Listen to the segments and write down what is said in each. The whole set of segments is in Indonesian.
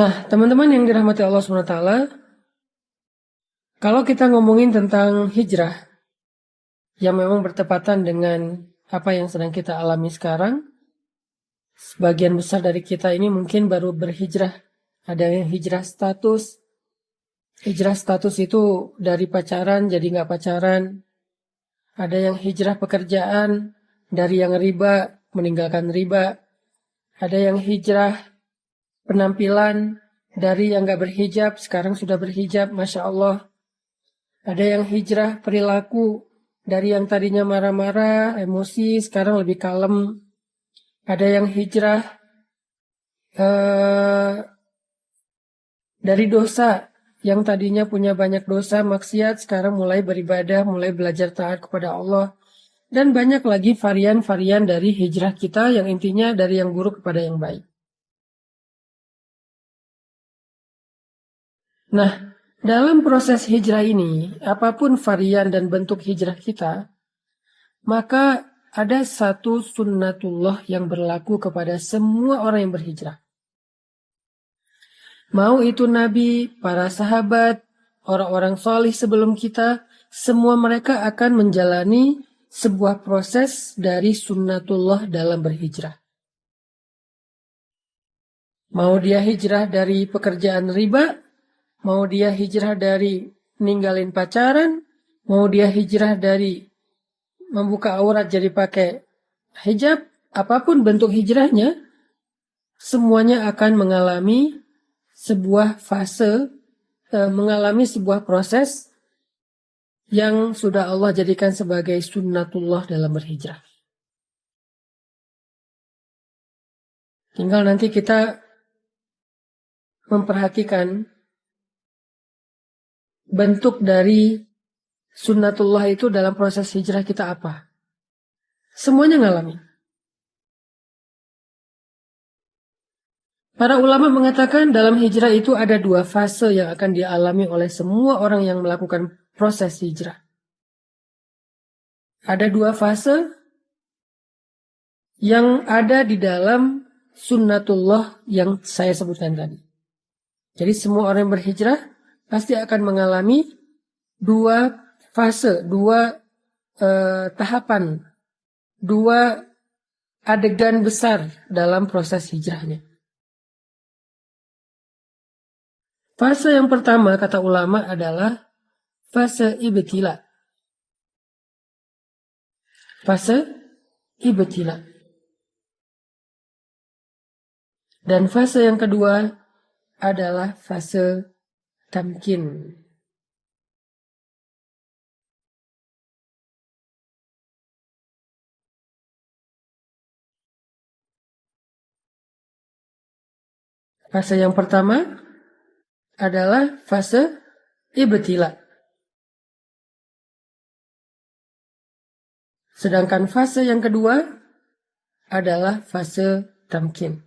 Nah, teman-teman yang dirahmati Allah SWT, kalau kita ngomongin tentang hijrah yang memang bertepatan dengan apa yang sedang kita alami sekarang, sebagian besar dari kita ini mungkin baru berhijrah. Ada yang hijrah status. Hijrah status itu dari pacaran jadi nggak pacaran. Ada yang hijrah pekerjaan, dari yang riba meninggalkan riba. Ada yang hijrah penampilan, dari yang nggak berhijab sekarang sudah berhijab, Masya Allah. Ada yang hijrah perilaku, dari yang tadinya marah-marah, emosi, sekarang lebih kalem. Ada yang hijrah dari dosa, yang tadinya punya banyak dosa, maksiat, sekarang mulai beribadah, mulai belajar taat kepada Allah. Dan banyak lagi varian-varian dari hijrah kita yang intinya dari yang buruk kepada yang baik. Nah, dalam proses hijrah ini, apapun varian dan bentuk hijrah kita, maka ada satu sunnatullah yang berlaku kepada semua orang yang berhijrah. Mau itu nabi, para sahabat, orang-orang solih sebelum kita, semua mereka akan menjalani sebuah proses dari sunnatullah dalam berhijrah. Mau dia hijrah dari pekerjaan riba, mau dia hijrah dari ninggalin pacaran, mau dia hijrah dari membuka aurat jadi pakai hijab, apapun bentuk hijrahnya, semuanya akan mengalami sebuah fase, mengalami sebuah proses yang sudah Allah jadikan sebagai sunnatullah dalam berhijrah. Tinggal nanti kita memperhatikan bentuk dari sunnatullah itu dalam proses hijrah kita apa. Semuanya ngalami. Para ulama mengatakan dalam hijrah itu ada dua fase yang akan dialami oleh semua orang yang melakukan proses hijrah. Ada dua fase yang ada di dalam sunnatullah yang saya sebutkan tadi. Jadi semua orang yang berhijrah pasti akan mengalami dua fase, dua tahapan, dua adegan besar dalam proses hijrahnya. Fase yang pertama kata ulama adalah fase ibtila. Fase ibtila. Dan fase yang kedua adalah fase tamkin. Fase yang pertama adalah fase ibtila. Sedangkan fase yang kedua adalah fase tamkin.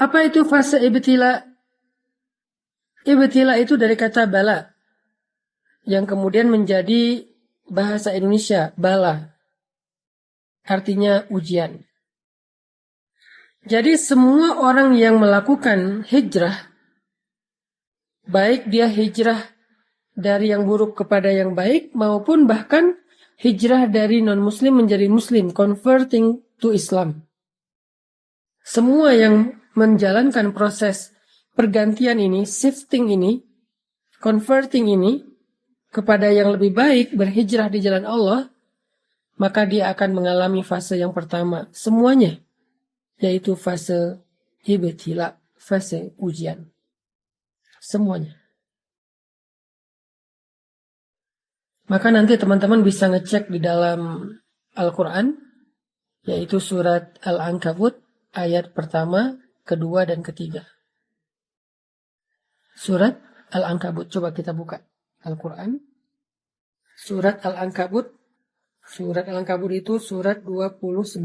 Apa itu fase ibtila? Ibtila itu dari kata bala, yang kemudian menjadi bahasa Indonesia, bala. Artinya ujian. Jadi semua orang yang melakukan hijrah, baik dia hijrah dari yang buruk kepada yang baik, maupun bahkan hijrah dari non-muslim menjadi muslim, converting to Islam. Semua yang menjalankan proses pergantian ini, shifting ini, converting ini, kepada yang lebih baik, berhijrah di jalan Allah, maka dia akan mengalami fase yang pertama, semuanya, yaitu fase ibtila, fase ujian. Semuanya. Maka nanti teman-teman bisa ngecek di dalam Al-Quran, yaitu surat Al-Ankabut, ayat pertama, kedua, dan ketiga. Surat Al-Ankabut, coba kita buka Al-Quran. Surat Al-Ankabut, itu surat 29,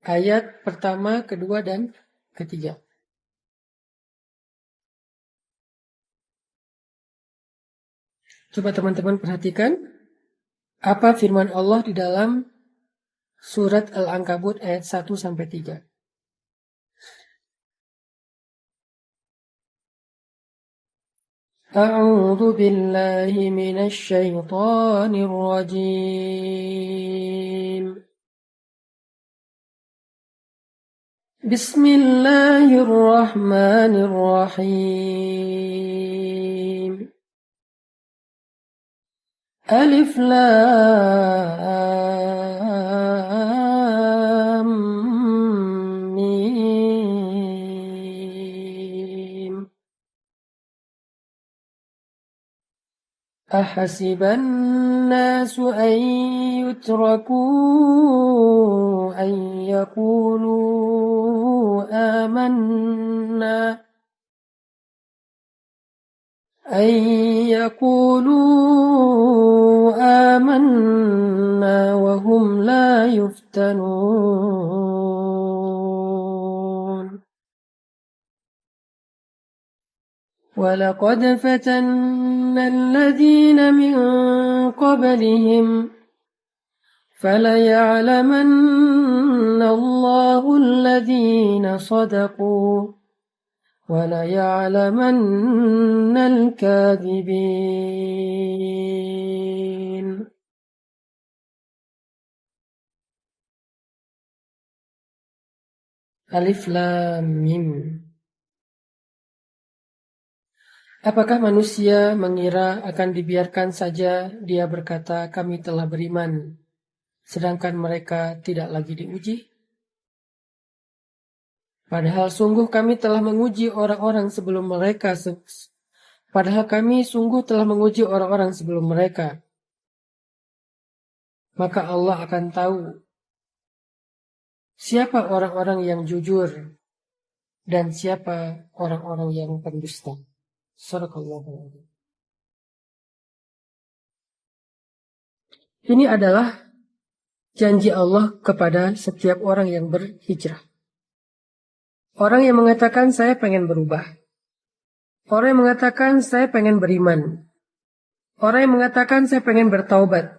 ayat pertama, kedua, dan ketiga. Coba teman-teman perhatikan apa firman Allah di dalam Surat Al-Ankabut ayat 1-3. A'udzu billahi minasy syaithanir rajim. Bismillahirrahmanirrahim. Alif Lam Mim. Ahasiban nasu an yutraku an yaqulu amanna أن يقولوا آمنا وهم لا يفتنون ولقد فتنا الذين من قبلهم فليعلمن الله الذين صدقوا وَلَيَعْلَمَنَّ الْكَاذِبِينَ. Alif Lam Mim. Apakah manusia mengira akan dibiarkan saja dia berkata kami telah beriman, sedangkan mereka tidak lagi diuji? Padahal sungguh kami telah menguji orang-orang sebelum mereka. Maka Allah akan tahu siapa orang-orang yang jujur dan siapa orang-orang yang pendusta. Sadaqallahu. Ini adalah janji Allah kepada setiap orang yang berhijrah. Orang yang mengatakan saya pengen berubah. Orang yang mengatakan saya pengen beriman. Orang yang mengatakan saya pengen bertaubat.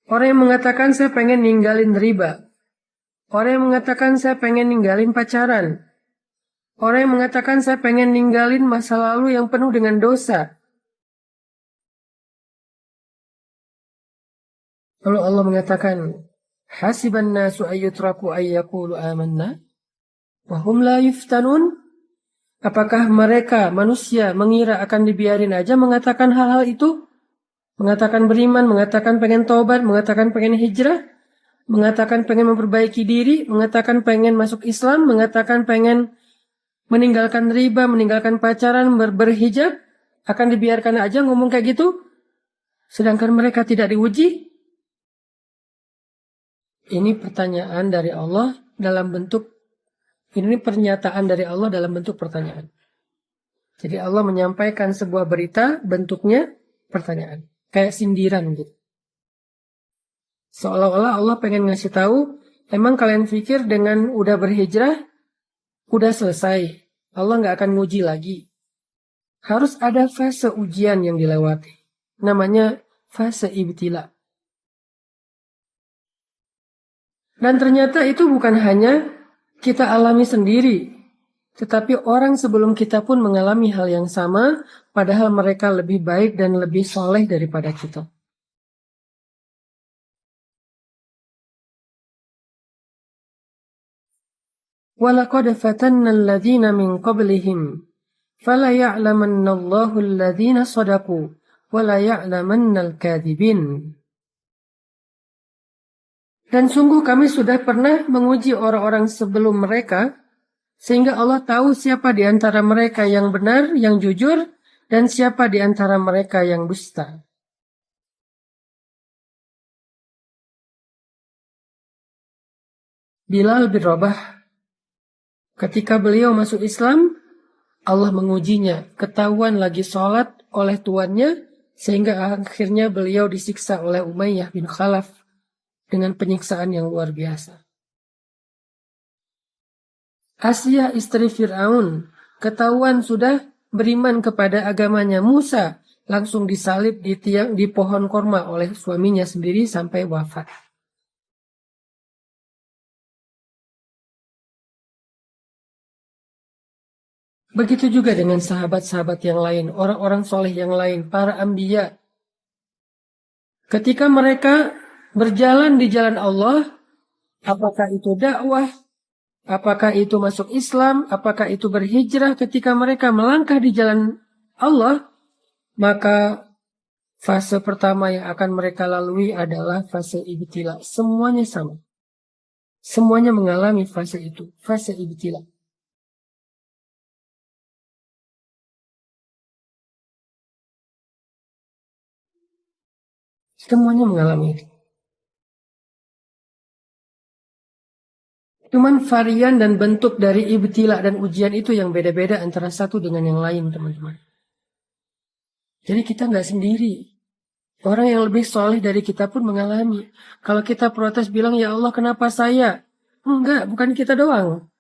Orang yang mengatakan saya pengen ninggalin riba. Orang yang mengatakan saya pengen ninggalin pacaran. Orang yang mengatakan saya pengen ninggalin masa lalu yang penuh dengan dosa. Lalu Allah mengatakan, hasiban nasu ayyutraku ayyakulu amanna wahum la yuftanun. Apakah mereka manusia mengira akan dibiarin aja mengatakan hal-hal itu? Mengatakan beriman, mengatakan pengen taubat, mengatakan pengen hijrah, mengatakan pengen memperbaiki diri, mengatakan pengen masuk Islam, mengatakan pengen meninggalkan riba, meninggalkan pacaran, berhijab, akan dibiarkan aja ngomong kayak gitu? Sedangkan mereka tidak diuji? Ini pertanyaan dari Allah dalam bentuk Ini pernyataan dari Allah dalam bentuk pertanyaan. Jadi Allah menyampaikan sebuah berita, bentuknya pertanyaan. Kayak sindiran gitu. Seolah-olah Allah pengen ngasih tahu, emang kalian pikir dengan udah berhijrah, udah selesai. Allah nggak akan nguji lagi. Harus ada fase ujian yang dilewati. Namanya fase ibtila. Dan ternyata itu bukan hanya kita alami sendiri, tetapi orang sebelum kita pun mengalami hal yang sama, padahal mereka lebih baik dan lebih soleh daripada kita. وَلَقَدْ فَتَنَّ الَّذِينَ مِنْ قَبْلِهِمْ فَلَيَعْلَمَنَّ اللَّهُ الَّذِينَ صَدَقُوا وَلَيَعْلَمَنَّ الْكَاذِبِينَ. Dan sungguh kami sudah pernah menguji orang-orang sebelum mereka, sehingga Allah tahu siapa di antara mereka yang benar, yang jujur, dan siapa di antara mereka yang dusta. Bilal bin Rabah, ketika beliau masuk Islam, Allah mengujinya, ketahuan lagi sholat oleh tuannya, sehingga akhirnya beliau disiksa oleh Umayyah bin Khalaf dengan penyiksaan yang luar biasa. Asia istri Fir'aun, ketahuan sudah beriman kepada agamanya Musa, langsung disalib di pohon korma oleh suaminya sendiri sampai wafat. Begitu juga dengan sahabat-sahabat yang lain, orang-orang soleh yang lain, para anbiya. Ketika mereka berjalan di jalan Allah, apakah itu dakwah, apakah itu masuk Islam, apakah itu berhijrah, ketika mereka melangkah di jalan Allah, maka fase pertama yang akan mereka lalui adalah fase ibtila. Semuanya sama. Semuanya mengalami fase itu, fase ibtila. Semuanya mengalami itu. Cuman varian dan bentuk dari ibtila dan ujian itu yang beda-beda antara satu dengan yang lain, teman-teman. Jadi kita nggak sendiri. Orang yang lebih soleh dari kita pun mengalami. Kalau kita protes bilang, ya Allah kenapa saya? Enggak, bukan kita doang.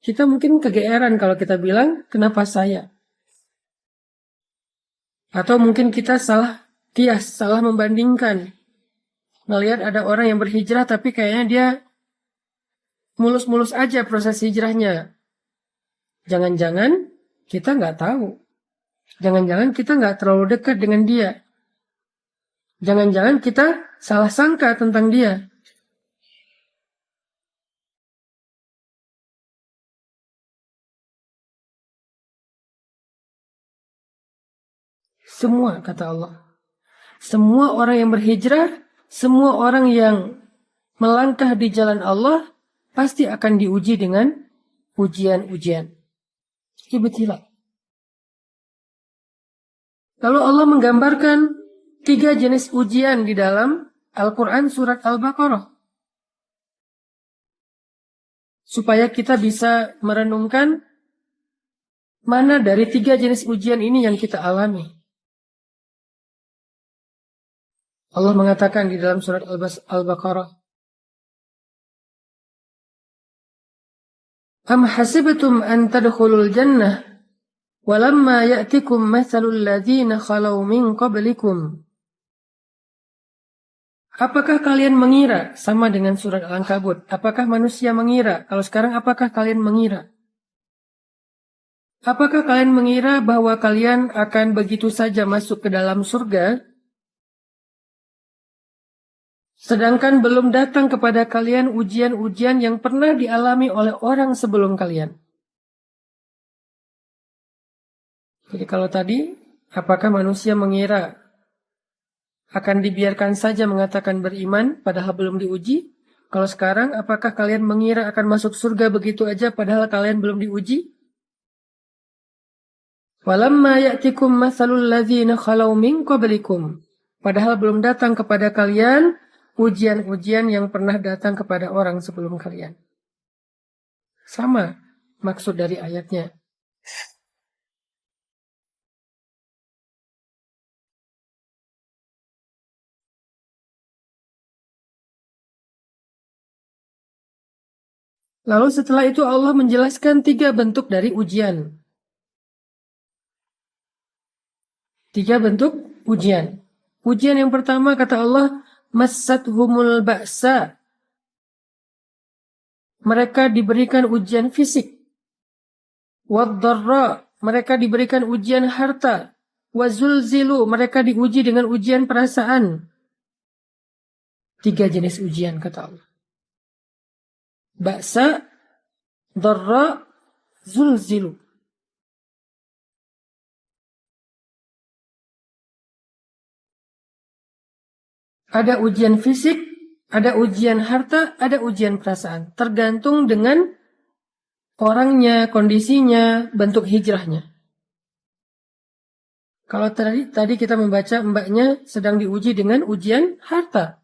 Kita mungkin kegeeran kalau kita bilang, kenapa saya? Atau mungkin kita salah kias, salah membandingkan. Melihat ada orang yang berhijrah tapi kayaknya dia mulus-mulus aja proses hijrahnya. Jangan-jangan kita nggak tahu. Jangan-jangan kita nggak terlalu dekat dengan dia. Jangan-jangan kita salah sangka tentang dia. Semua, kata Allah. Semua orang yang berhijrah, semua orang yang melangkah di jalan Allah, pasti akan diuji dengan ujian-ujian. Ibtila. Lalu Allah menggambarkan 3 jenis ujian di dalam Al-Quran surat Al-Baqarah. Supaya kita bisa merenungkan mana dari 3 jenis ujian ini yang kita alami. Allah mengatakan di dalam surat Al-Baqarah, Am hasibtum an tadkhulul jannah walamma ya'tikum mathalul ladzina khalau min qablikum. Apakah kalian mengira, sama dengan surat Al-Ankabut, apakah manusia mengira? Kalau sekarang apakah kalian mengira? Apakah kalian mengira bahwa kalian akan begitu saja masuk ke dalam surga, sedangkan belum datang kepada kalian ujian-ujian yang pernah dialami oleh orang sebelum kalian? Jadi kalau tadi, apakah manusia mengira akan dibiarkan saja mengatakan beriman padahal belum diuji? Kalau sekarang, apakah kalian mengira akan masuk surga begitu aja padahal kalian belum diuji? Walamma ya'tikum mathalul ladzina khalau min qablikum. Padahal belum datang kepada kalian ujian-ujian yang pernah datang kepada orang sebelum kalian. Sama maksud dari ayatnya. Lalu setelah itu Allah menjelaskan 3 bentuk dari ujian. 3 bentuk ujian. Ujian yang pertama kata Allah, Massathumul ba'sa. Mereka diberikan ujian fisik. Waddarra. Mereka diberikan ujian harta. Wazulzilu. Mereka diuji dengan ujian perasaan. 3 jenis ujian kata Allah. Ba'sa, darra, zulzilu. Ada ujian fisik, ada ujian harta, ada ujian perasaan. Tergantung dengan orangnya, kondisinya, bentuk hijrahnya. Kalau tadi kita membaca mbaknya sedang diuji dengan ujian harta.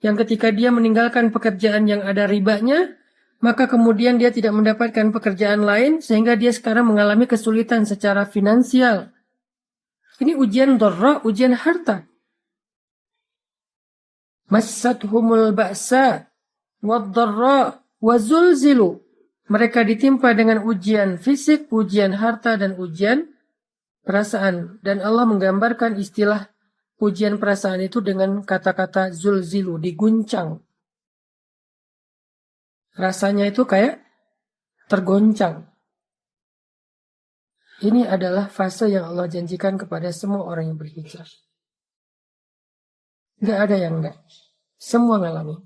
Yang ketika dia meninggalkan pekerjaan yang ada ribanya, maka kemudian dia tidak mendapatkan pekerjaan lain sehingga dia sekarang mengalami kesulitan secara finansial. Ini ujian dharra, ujian harta. Massathumul ba'sa wad-dharra wazulzilu. Mereka ditimpa dengan ujian fisik, ujian harta, dan ujian perasaan. Dan Allah menggambarkan istilah ujian perasaan itu dengan kata-kata zulzilu, diguncang. Rasanya itu kayak tergoncang. Ini adalah fase yang Allah janjikan kepada semua orang yang berhijrah. Nggak ada yang enggak. Semua ngalami.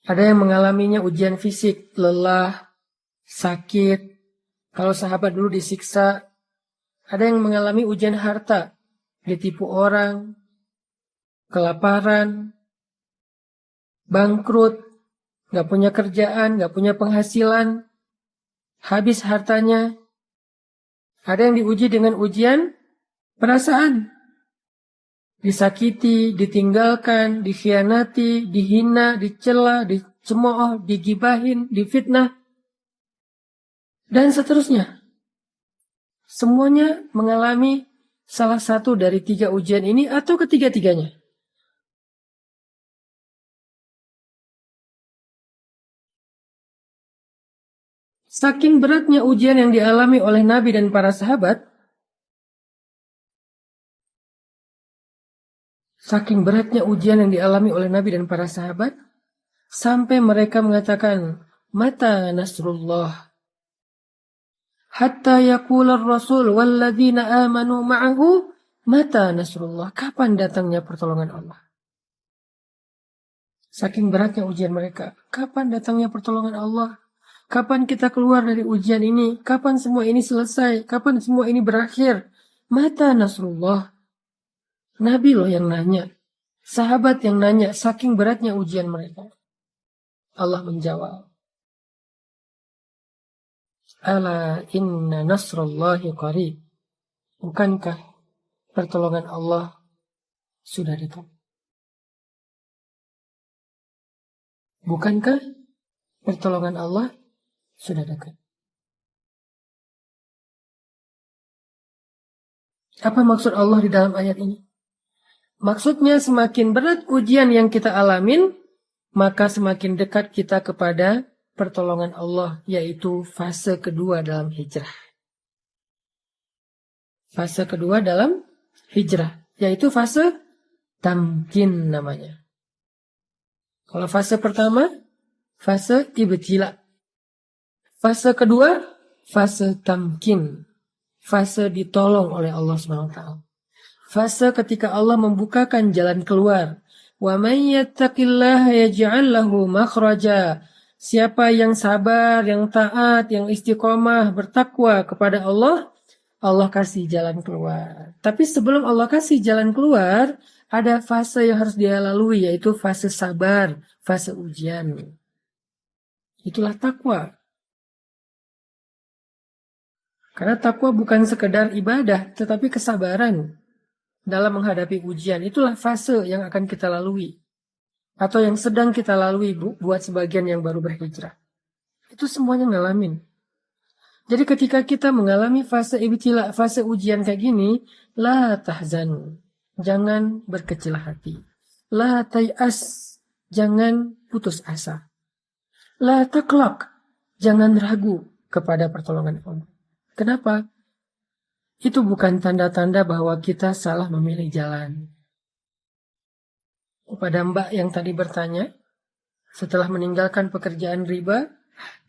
Ada yang mengalaminya ujian fisik, lelah, sakit. Kalau sahabat dulu disiksa. Ada yang mengalami ujian harta, ditipu orang, kelaparan, bangkrut, nggak punya kerjaan, nggak punya penghasilan, habis hartanya. Ada yang diuji dengan ujian perasaan. Disakiti, ditinggalkan, dikhianati, dihina, dicela, dicemooh, digibahin, difitnah, dan seterusnya. Semuanya mengalami salah satu dari 3 ujian ini atau ketiga-tiganya. Saking beratnya ujian yang dialami oleh Nabi dan para sahabat, saking beratnya ujian yang dialami oleh Nabi dan para sahabat, sampai mereka mengatakan, "Mata nasrullah?" Hatta yaqula ar-rasul walladzina amanu ma'ahu, "Mata nasrullah?" Kapan datangnya pertolongan Allah? Saking beratnya ujian mereka. Kapan datangnya pertolongan Allah? Kapan kita keluar dari ujian ini? Kapan semua ini selesai? Kapan semua ini berakhir? Mata nasrullah? Nabi loh yang nanya. Sahabat yang nanya, saking beratnya ujian mereka. Allah menjawab, "Ala inna nasrullahi qarib." Bukankah pertolongan Allah sudah dekat? Bukankah pertolongan Allah sudah dekat? Apa maksud Allah di dalam ayat ini? Maksudnya semakin berat ujian yang kita alamin, maka semakin dekat kita kepada pertolongan Allah, yaitu fase kedua dalam hijrah. Fase kedua dalam hijrah, yaitu fase tamkin namanya. Kalau fase pertama, fase ibtila. Fase kedua, fase tamkin. Fase ditolong oleh Allah SWT. Fase ketika Allah membukakan jalan keluar. Wa may yattaqillaha yaj'al lahu makhraja. Siapa yang sabar, yang taat, yang istiqomah, bertakwa kepada Allah, Allah kasih jalan keluar. Tapi sebelum Allah kasih jalan keluar, ada fase yang harus dia lalui, yaitu fase sabar, fase ujian. Itulah takwa. Karena takwa bukan sekedar ibadah, tetapi kesabaran dalam menghadapi ujian. Itulah fase yang akan kita lalui. Atau yang sedang kita lalui buat sebagian yang baru berhijrah. Itu semuanya ngalamin. Jadi ketika kita mengalami fase ibtila, fase ujian kayak gini, la tahzan, jangan berkecil hati. La tay'as, jangan putus asa. La taqlaq, jangan ragu kepada pertolongan Allah. Kenapa? Itu bukan tanda-tanda bahwa kita salah memilih jalan. Kepada Mbak yang tadi bertanya, setelah meninggalkan pekerjaan riba,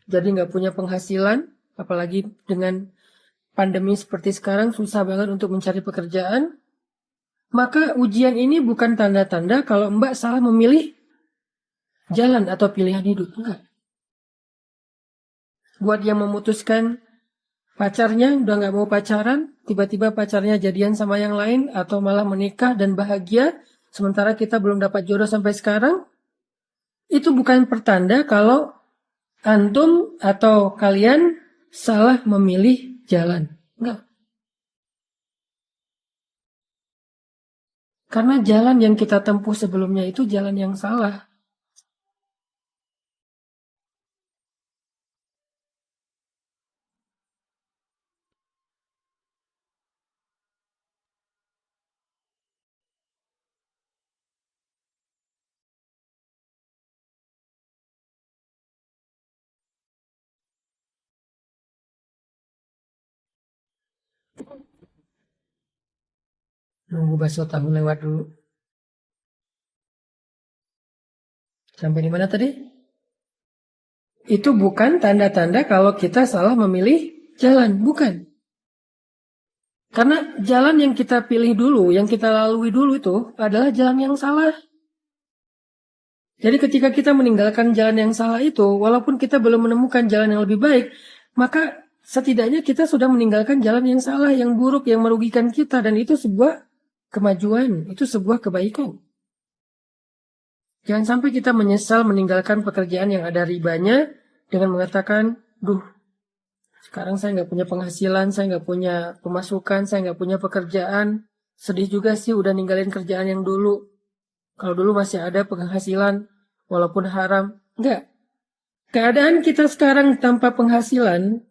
jadi nggak punya penghasilan, apalagi dengan pandemi seperti sekarang susah banget untuk mencari pekerjaan, maka ujian ini bukan tanda-tanda kalau Mbak salah memilih jalan atau pilihan hidup. Enggak. Buat yang memutuskan pacarnya udah nggak mau pacaran, tiba-tiba pacarnya jadian sama yang lain atau malah menikah dan bahagia, sementara kita belum dapat jodoh sampai sekarang, itu bukan pertanda kalau antum atau kalian salah memilih jalan. Enggak. Karena jalan yang kita tempuh sebelumnya itu jalan yang salah. Nunggu bakso tahu lewat dulu. Sampai di mana tadi? Itu bukan tanda-tanda kalau kita salah memilih jalan, bukan. Karena jalan yang kita pilih dulu, yang kita lalui dulu itu adalah jalan yang salah. Jadi ketika kita meninggalkan jalan yang salah itu, walaupun kita belum menemukan jalan yang lebih baik, maka setidaknya kita sudah meninggalkan jalan yang salah, yang buruk, yang merugikan kita. Dan itu sebuah kemajuan, itu sebuah kebaikan. Jangan sampai kita menyesal meninggalkan pekerjaan yang ada ribanya dengan mengatakan, duh, sekarang saya nggak punya penghasilan, saya nggak punya pemasukan, saya nggak punya pekerjaan. Sedih juga sih udah ninggalin kerjaan yang dulu. Kalau dulu masih ada penghasilan, walaupun haram. Enggak. Keadaan kita sekarang tanpa penghasilan,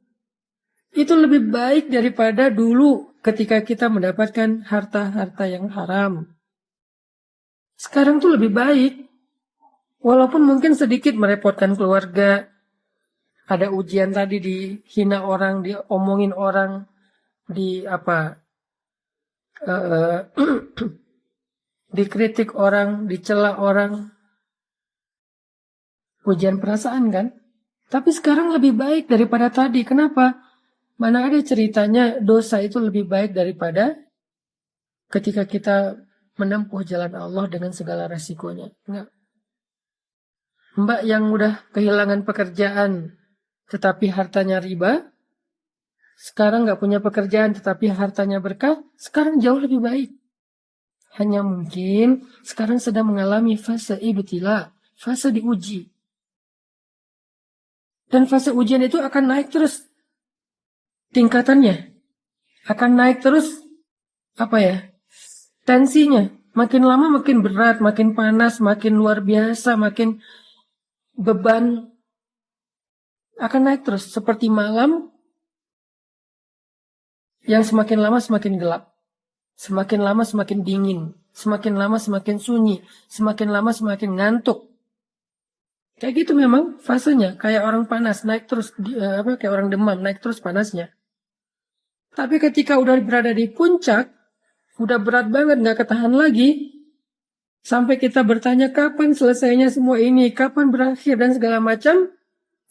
itu lebih baik daripada dulu ketika kita mendapatkan harta-harta yang haram. Sekarang tuh lebih baik. Walaupun mungkin sedikit merepotkan keluarga, ada ujian tadi dihina orang, diomongin orang, eh, dikritik orang, dicela orang, ujian perasaan kan? Tapi sekarang lebih baik daripada tadi. Kenapa? Mana ada ceritanya dosa itu lebih baik daripada ketika kita menempuh jalan Allah dengan segala resikonya. Enggak. Mbak yang udah kehilangan pekerjaan tetapi hartanya riba, sekarang nggak punya pekerjaan tetapi hartanya berkah, sekarang jauh lebih baik. Hanya mungkin sekarang sedang mengalami fase ibtila, fase diuji. Dan fase ujian itu akan naik terus tingkatannya. Akan naik terus, tensinya. Makin lama makin berat, makin panas, makin luar biasa, makin beban akan naik terus seperti malam yang semakin lama semakin gelap, semakin lama semakin dingin, semakin lama semakin sunyi, semakin lama semakin ngantuk. Kayak gitu memang fasenya, kayak orang panas naik terus, kayak orang demam naik terus panasnya. Tapi ketika udah berada di puncak, udah berat banget nggak ketahan lagi, sampai kita bertanya kapan selesainya semua ini, kapan berakhir dan segala macam,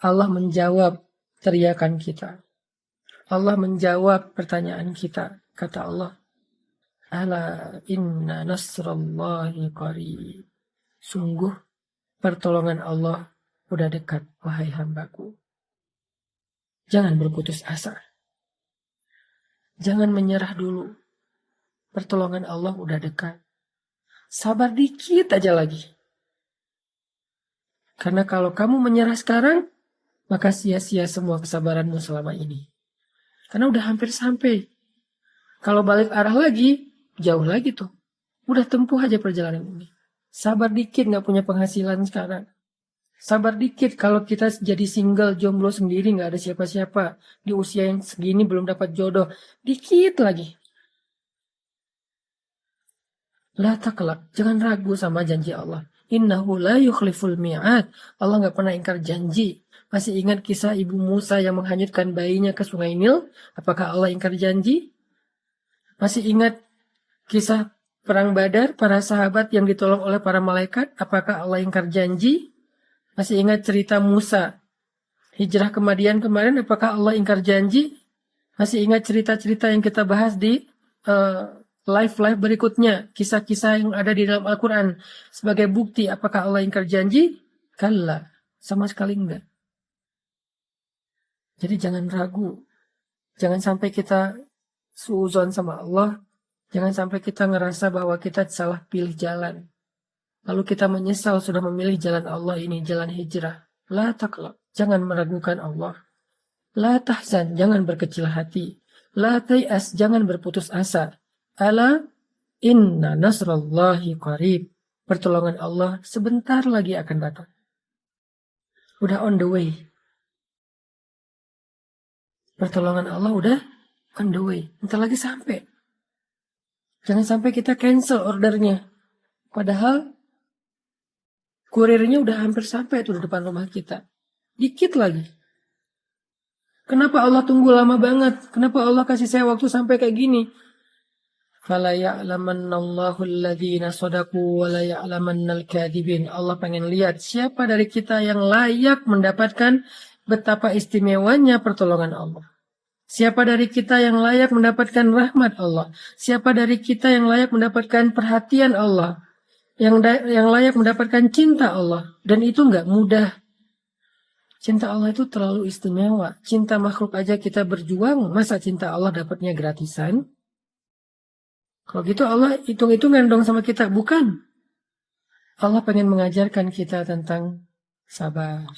Allah menjawab teriakan kita. Allah menjawab pertanyaan kita. Kata Allah, ala inna nasrallahi qarib. Sungguh pertolongan Allah udah dekat, wahai hambaku. Jangan berputus asa. Jangan menyerah dulu. Pertolongan Allah udah dekat. Sabar dikit aja lagi. Karena kalau kamu menyerah sekarang, maka sia-sia semua kesabaranmu selama ini. Karena udah hampir sampai. Kalau balik arah lagi, jauh lagi tuh. Udah tempuh aja perjalanan ini. Sabar dikit gak punya penghasilan sekarang. Sabar dikit kalau kita jadi single, jomblo sendiri, gak ada siapa-siapa. Di usia yang segini belum dapat jodoh. Dikit lagi. La taklak, jangan ragu sama janji Allah. Innahu la yukhliful mi'ad. Allah gak pernah ingkar janji. Masih ingat kisah ibu Musa yang menghanyutkan bayinya ke sungai Nil? Apakah Allah ingkar janji? Masih ingat kisah perang Badar, para sahabat yang ditolong oleh para malaikat? Apakah Allah ingkar janji? Masih ingat cerita Musa hijrah ke Madian kemarin? Apakah Allah ingkar janji? Masih ingat cerita-cerita yang kita bahas di live berikutnya, kisah-kisah yang ada di dalam Al-Quran sebagai bukti apakah Allah ingkar janji? Kalla, sama sekali enggak. Jadi jangan ragu, jangan sampai kita suuzon sama Allah, jangan sampai kita ngerasa bahwa kita salah pilih jalan, lalu kita menyesal sudah memilih jalan Allah ini, jalan hijrah. La taqlaq, jangan meragukan Allah. La tahzan, jangan berkecil hati. La tay'as, jangan berputus asa. Ala inna nasrallahi qarib. Pertolongan Allah sebentar lagi akan datang. Udah on the way. Pertolongan Allah udah on the way. Bentar lagi sampai. Jangan sampai kita cancel ordernya. Padahal kurirnya udah hampir sampai tuh di depan rumah kita. Dikit lagi. Kenapa Allah tunggu lama banget? Kenapa Allah kasih saya waktu sampai kayak gini? Fala ya'lamannallahu alladhina sadaqu wa la ya'lamannal kadhibin. Allah pengen lihat siapa dari kita yang layak mendapatkan betapa istimewanya pertolongan Allah. Siapa dari kita yang layak mendapatkan rahmat Allah? Siapa dari kita yang layak mendapatkan perhatian Allah? Yang layak mendapatkan cinta Allah? Dan itu nggak mudah. Cinta Allah itu terlalu istimewa. Cinta makhluk aja kita berjuang, masa cinta Allah dapatnya gratisan? Kalau gitu Allah hitung-hitungan dong sama kita. Bukan. Allah pengen mengajarkan kita tentang sabar.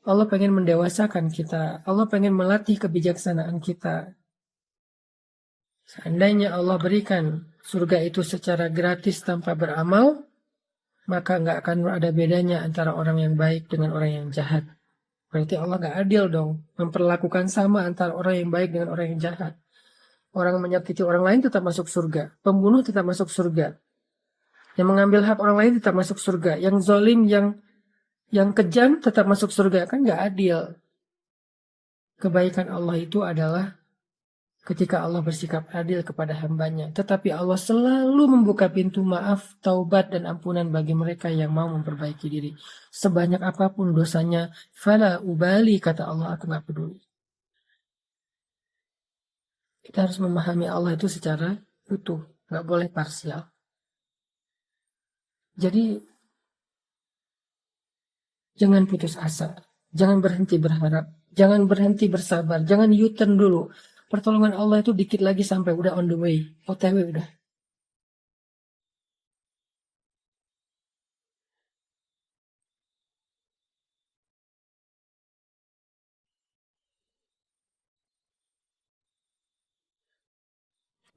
Allah pengen mendewasakan kita. Allah pengen melatih kebijaksanaan kita. Seandainya Allah berikan surga itu secara gratis tanpa beramal, maka nggak akan ada bedanya antara orang yang baik dengan orang yang jahat. Berarti Allah nggak adil dong, memperlakukan sama antara orang yang baik dengan orang yang jahat. Orang yang menyakiti orang lain tetap masuk surga, pembunuh tetap masuk surga, yang mengambil hak orang lain tetap masuk surga, yang zalim, yang kejam tetap masuk surga. Kan nggak adil. Kebaikan Allah itu adalah ketika Allah bersikap adil kepada hambanya. Tetapi Allah selalu membuka pintu maaf, taubat, dan ampunan bagi mereka yang mau memperbaiki diri. Sebanyak apapun dosanya, fala ubali, kata Allah, aku nggak peduli. Kita harus memahami Allah itu secara utuh, nggak boleh parsial. Jadi, jangan putus asa, jangan berhenti berharap, jangan berhenti bersabar, jangan U-turn dulu. Pertolongan Allah itu dikit lagi sampai udah on the way, OTW udah.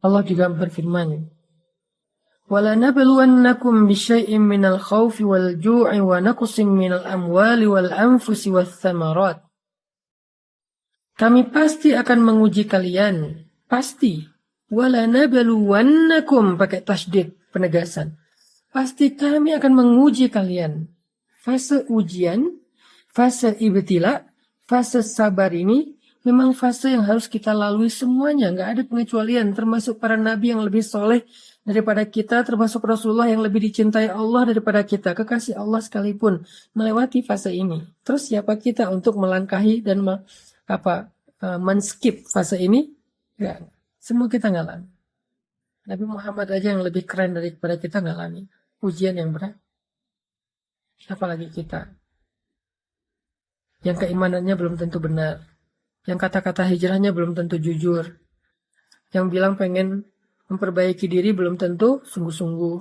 Allah juga berfirman, وَلَنَبْلُوَنَّكُمْ بِشَيْءٍ مِّنَ الْخَوْفِ وَالْجُوعِ وَنَقْصٍ مِّنَ الْأَمْوَالِ وَالْأَنفُسِ وَالثَّمَرَاتِ. Kami pasti akan menguji kalian, pasti. وَلَنَبْلُوَنَّكُمْ, pakai tasydid, penegasan. Pasti kami akan menguji kalian. Fase ujian, fase ibtila, fase sabar ini memang fase yang harus kita lalui semuanya. Nggak ada pengecualian, termasuk para nabi yang lebih soleh daripada kita, termasuk Rasulullah yang lebih dicintai Allah daripada kita. Kekasih Allah sekalipun melewati fase ini. Terus siapa kita untuk melangkahi dan men-skip fase ini? Nggak. Semua kita ngalami. Nabi Muhammad aja yang lebih keren daripada kita ngalami ujian yang berat. Apalagi kita yang keimanannya belum tentu benar, yang kata-kata hijrahnya belum tentu jujur, yang bilang pengen memperbaiki diri belum tentu sungguh-sungguh.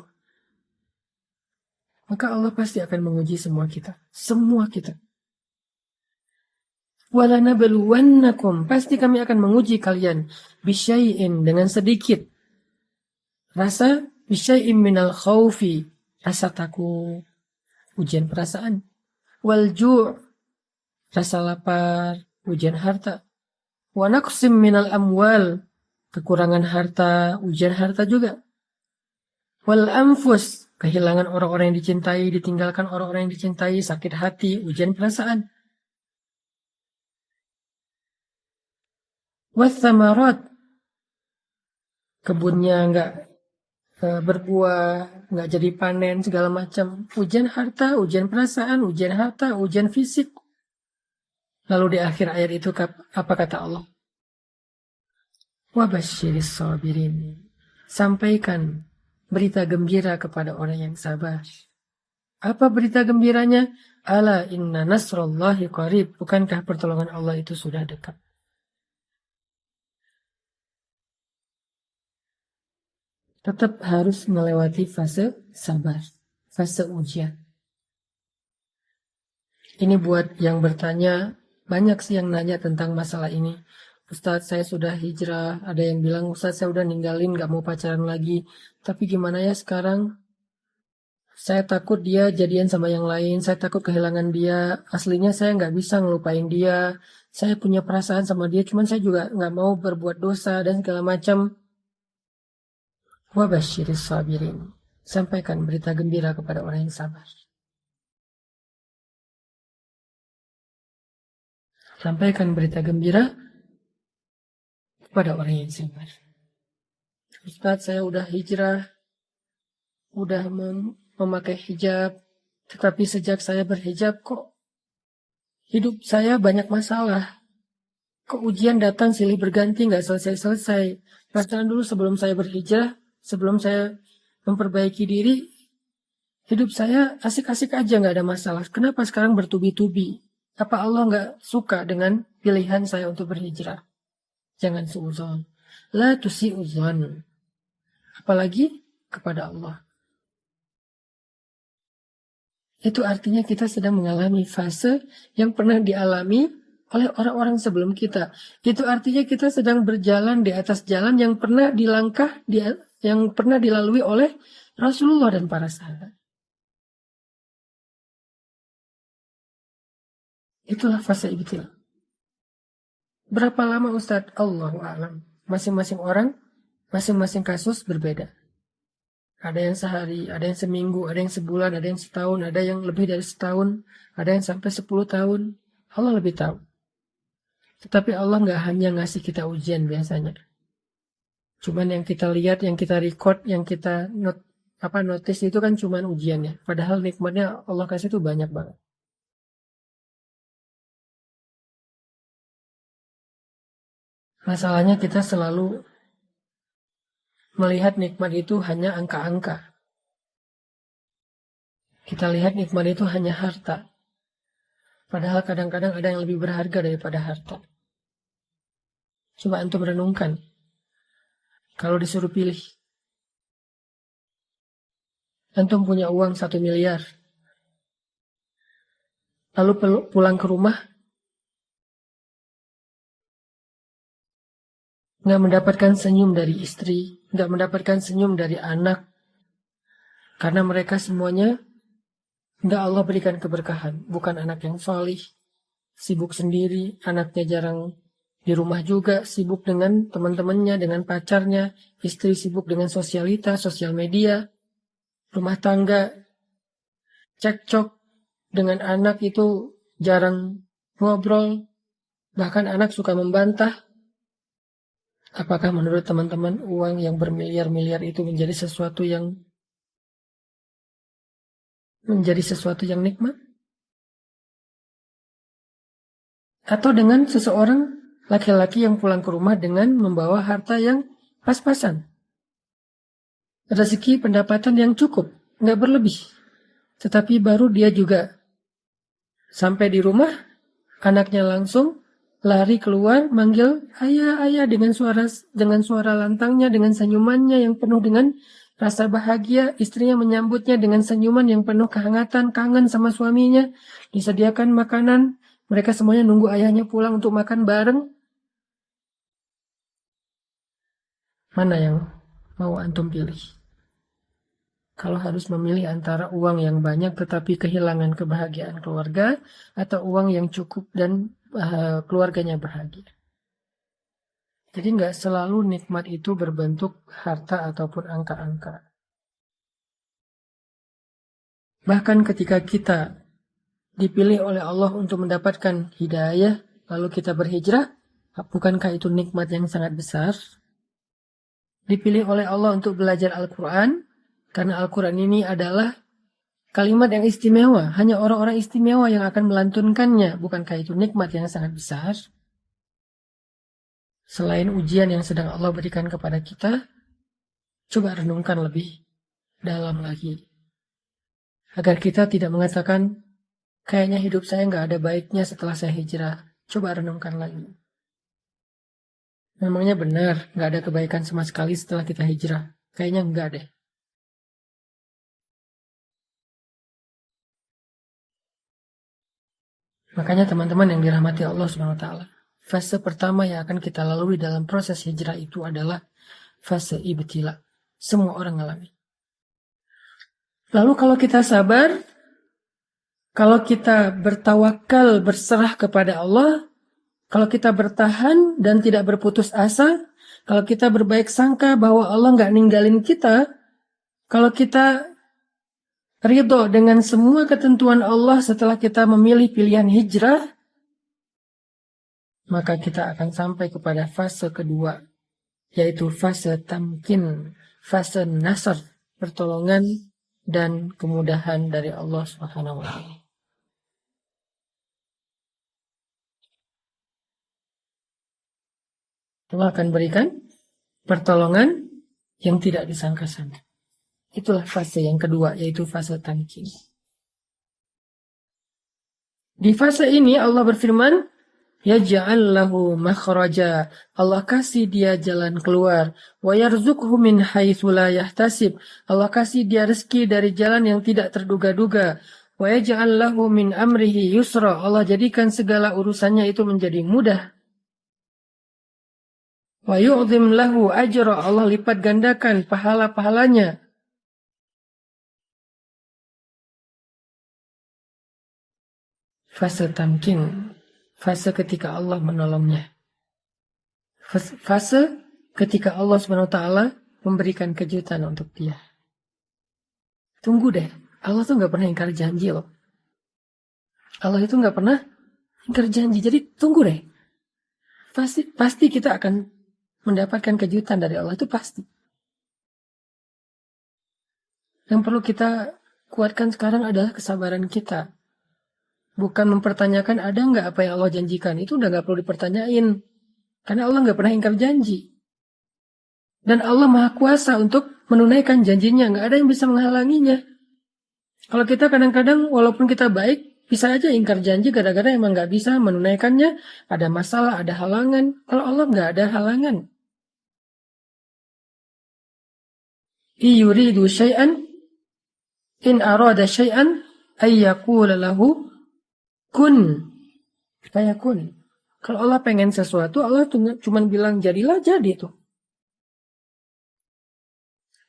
Maka Allah pasti akan menguji semua kita. Semua kita. وَلَنَبْلُوَنَّكُمْ, pasti kami akan menguji kalian. Bisyai'in, dengan sedikit. Rasa bisyai'in minal khawfi, rasa takut, ujian perasaan. Wal-ju', rasa lapar, ujian harta. Wa naqsim minal amwal, kekurangan harta, ujian harta juga. Wal anfus, kehilangan orang-orang yang dicintai, ditinggalkan orang-orang yang dicintai, sakit hati, ujian perasaan. Wathamarat, kebunnya nggak berbuah, nggak jadi panen, segala macam. Ujian harta, ujian perasaan, ujian harta, ujian fisik. Lalu di akhir ayat itu apa kata Allah? Wabasyiris sabirin. Sampaikan berita gembira kepada orang yang sabar. Apa berita gembiranya? Ala inna nasrullahi qarib. Bukankah pertolongan Allah itu sudah dekat? Tetap harus melewati fase sabar, fase ujian. Ini buat yang bertanya, banyak sih yang nanya tentang masalah ini. Ustadz, saya sudah hijrah. Ada yang bilang, Ustadz, saya udah ninggalin, gak mau pacaran lagi. Tapi gimana ya sekarang? Saya takut dia jadian sama yang lain. Saya takut kehilangan dia. Aslinya saya gak bisa ngelupain dia. Saya punya perasaan sama dia. Cuman saya juga gak mau berbuat dosa dan segala macam. Wabasyiris sabirin. Sampaikan berita gembira kepada orang yang sabar. Sampaikan berita gembira kepada orang yang sabar. Ustadz, saya udah hijrah, udah memakai hijab, tetapi sejak saya berhijab kok hidup saya banyak masalah. Kok ujian datang silih berganti nggak selesai-selesai. Perasaan dulu sebelum saya berhijrah, sebelum saya memperbaiki diri, hidup saya asik-asik aja nggak ada masalah. Kenapa sekarang bertubi-tubi? Apa Allah nggak suka dengan pilihan saya untuk berhijrah? Jangan suudzon. La tusi'udzon. Apalagi kepada Allah. Itu artinya kita sedang mengalami fase yang pernah dialami oleh orang-orang sebelum kita. Itu artinya kita sedang berjalan di atas jalan yang pernah yang pernah dilalui oleh Rasulullah dan para sahabat. Itulah fase ibtila. Berapa lama Ustadz? Allahu a'lam. Masing-masing orang, masing-masing kasus berbeda. Ada yang sehari, ada yang seminggu, ada yang sebulan, ada yang setahun, ada yang lebih dari setahun, ada yang sampai 10 tahun. Allah lebih tahu. Tetapi Allah nggak hanya ngasih kita ujian biasanya. Cuman yang kita lihat, yang kita record, yang kita notice itu kan cuman ujiannya. Padahal nikmatnya Allah kasih itu banyak banget. Masalahnya kita selalu melihat nikmat itu hanya angka-angka. Kita lihat nikmat itu hanya harta. Padahal kadang-kadang ada yang lebih berharga daripada harta. Coba antum renungkan. Kalau disuruh pilih. Antum punya uang 1 miliar. Lalu pulang ke rumah. Nggak mendapatkan senyum dari istri. Nggak mendapatkan senyum dari anak. Karena mereka semuanya nggak Allah berikan keberkahan. Bukan anak yang salih. Sibuk sendiri. Anaknya jarang di rumah juga. Sibuk dengan teman-temannya, dengan pacarnya. Istri sibuk dengan sosialitas, sosial media. Rumah tangga. Cekcok dengan anak itu jarang ngobrol. Bahkan anak suka membantah. Apakah menurut teman-teman uang yang bermiliar-miliar itu menjadi sesuatu yang nikmat? Atau dengan seseorang laki-laki yang pulang ke rumah dengan membawa harta yang pas-pasan. Rezeki pendapatan yang cukup, nggak berlebih. Tetapi baru dia juga sampai di rumah, anaknya langsung lari keluar manggil ayah ayah dengan suara lantangnya, dengan senyumannya yang penuh dengan rasa bahagia. Istrinya menyambutnya dengan senyuman yang penuh kehangatan, kangen sama suaminya. Disediakan makanan, mereka semuanya nunggu ayahnya pulang untuk makan bareng. Mana yang mau antum pilih? Kalau harus memilih antara uang yang banyak tetapi kehilangan kebahagiaan keluarga, atau uang yang cukup dan keluarganya bahagia. Jadi nggak selalu nikmat itu berbentuk harta ataupun angka-angka. Bahkan ketika kita dipilih oleh Allah untuk mendapatkan hidayah, lalu kita berhijrah, bukankah itu nikmat yang sangat besar? Dipilih oleh Allah untuk belajar Al-Quran, karena Al-Quran ini adalah kalimat yang istimewa, hanya orang-orang istimewa yang akan melantunkannya. Bukankah itu nikmat yang sangat besar? Selain ujian yang sedang Allah berikan kepada kita, coba renungkan lebih dalam lagi. Agar kita tidak mengatakan, kayaknya hidup saya nggak ada baiknya setelah saya hijrah. Coba renungkan lagi. Memangnya benar nggak ada kebaikan sama sekali setelah kita hijrah? Kayaknya enggak deh. Makanya teman-teman yang dirahmati Allah SWT, fase pertama yang akan kita lalui dalam proses hijrah itu adalah fase ibtila. Semua orang alami. Lalu kalau kita sabar, kalau kita bertawakal, berserah kepada Allah, kalau kita bertahan dan tidak berputus asa, kalau kita berbaik sangka bahwa Allah nggak ninggalin kita, kalau kita ridho dengan semua ketentuan Allah setelah kita memilih pilihan hijrah, maka kita akan sampai kepada fase kedua, yaitu fase tamkin, fase nasr, pertolongan dan kemudahan dari Allah Subhanahu wa taala. Allah akan berikan pertolongan yang tidak disangka-sangka. Itulah fase yang kedua, yaitu fase tamkin. Di fase ini Allah berfirman, Yaj'al lahu makhraja. Allah kasih dia jalan keluar. Wa yarzuqhu min haitsu la yahtasib. Allah kasih dia rezeki dari jalan yang tidak terduga-duga. Wa yaj'al lahu min amrihi yusra. Allah jadikan segala urusannya itu menjadi mudah. Wa yu'zim lahu ajra. Allah lipat gandakan pahala-pahalanya. Fase tamkin. Fase ketika Allah menolongnya. Fase ketika Allah SWT memberikan kejutan untuk dia. Tunggu deh. Allah tuh gak pernah ingkar janji loh. Allah itu gak pernah ingkar janji. Jadi tunggu deh. Pasti kita akan mendapatkan kejutan dari Allah. Itu pasti. Yang perlu kita kuatkan sekarang adalah kesabaran kita. Bukan mempertanyakan ada nggak apa yang Allah janjikan. Itu udah nggak perlu dipertanyain. Karena Allah nggak pernah ingkar janji. Dan Allah Maha Kuasa untuk menunaikan janjinya. Nggak ada yang bisa menghalanginya. Kalau kita kadang-kadang walaupun kita baik, bisa aja ingkar janji gara-gara emang nggak bisa menunaikannya. Ada masalah, ada halangan. Kalau Allah nggak ada halangan. Iyuridu syai'an in arada syai'an ayyakula lahu kun, fayakun. Kalau Allah pengen sesuatu, Allah cuma bilang jadilah, jadi tuh.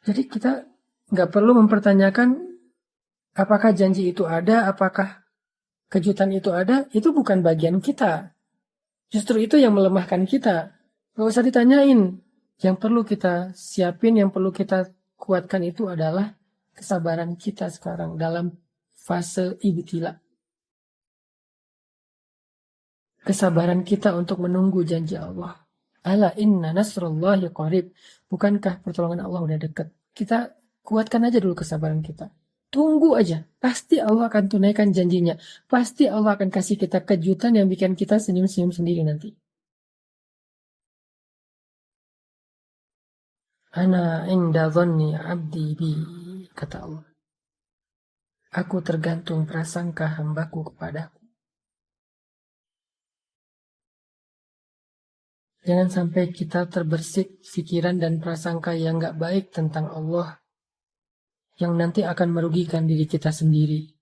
Jadi kita nggak perlu mempertanyakan apakah janji itu ada, apakah kejutan itu ada. Itu bukan bagian kita. Justru itu yang melemahkan kita. Nggak usah ditanyain. Yang perlu kita siapin, yang perlu kita kuatkan itu adalah kesabaran kita sekarang dalam fase ibtila. Kesabaran kita untuk menunggu janji Allah. Ala inna nasrullahi qarib. Bukankah pertolongan Allah udah dekat? Kita kuatkan aja dulu kesabaran kita. Tunggu aja. Pasti Allah akan tunaikan janjinya. Pasti Allah akan kasih kita kejutan yang bikin kita senyum-senyum sendiri nanti. Ana inda dhanni abdi bi, kata Allah. Aku tergantung prasangka hambaku kepadaku. Jangan sampai kita terbersih pikiran dan prasangka yang gak baik tentang Allah. Yang nanti akan merugikan diri kita sendiri.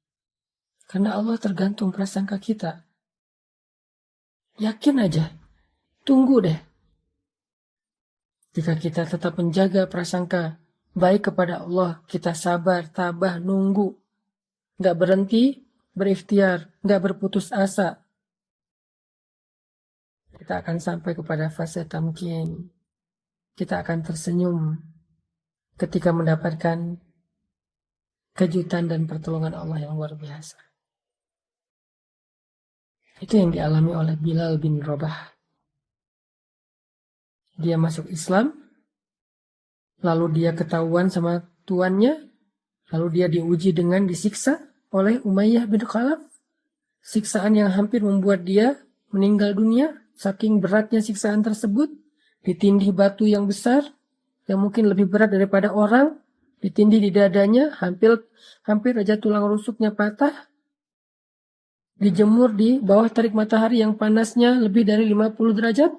Karena Allah tergantung prasangka kita. Yakin aja. Tunggu deh. Jika kita tetap menjaga prasangka baik kepada Allah. Kita sabar, tabah, nunggu. Gak berhenti, berikhtiar. Gak berputus asa. Kita akan sampai kepada fase tamkin. Kita akan tersenyum ketika mendapatkan kejutan dan pertolongan Allah yang luar biasa. Itu yang dialami oleh Bilal bin Rabah. Dia masuk Islam, lalu dia ketahuan sama tuannya, lalu dia diuji dengan disiksa oleh Umayyah bin Khalaf. Siksaan yang hampir membuat dia meninggal dunia. Saking beratnya siksaan tersebut, ditindih batu yang besar, yang mungkin lebih berat daripada orang, ditindih di dadanya, hampir aja tulang rusuknya patah, dijemur di bawah terik matahari yang panasnya lebih dari 50 derajat,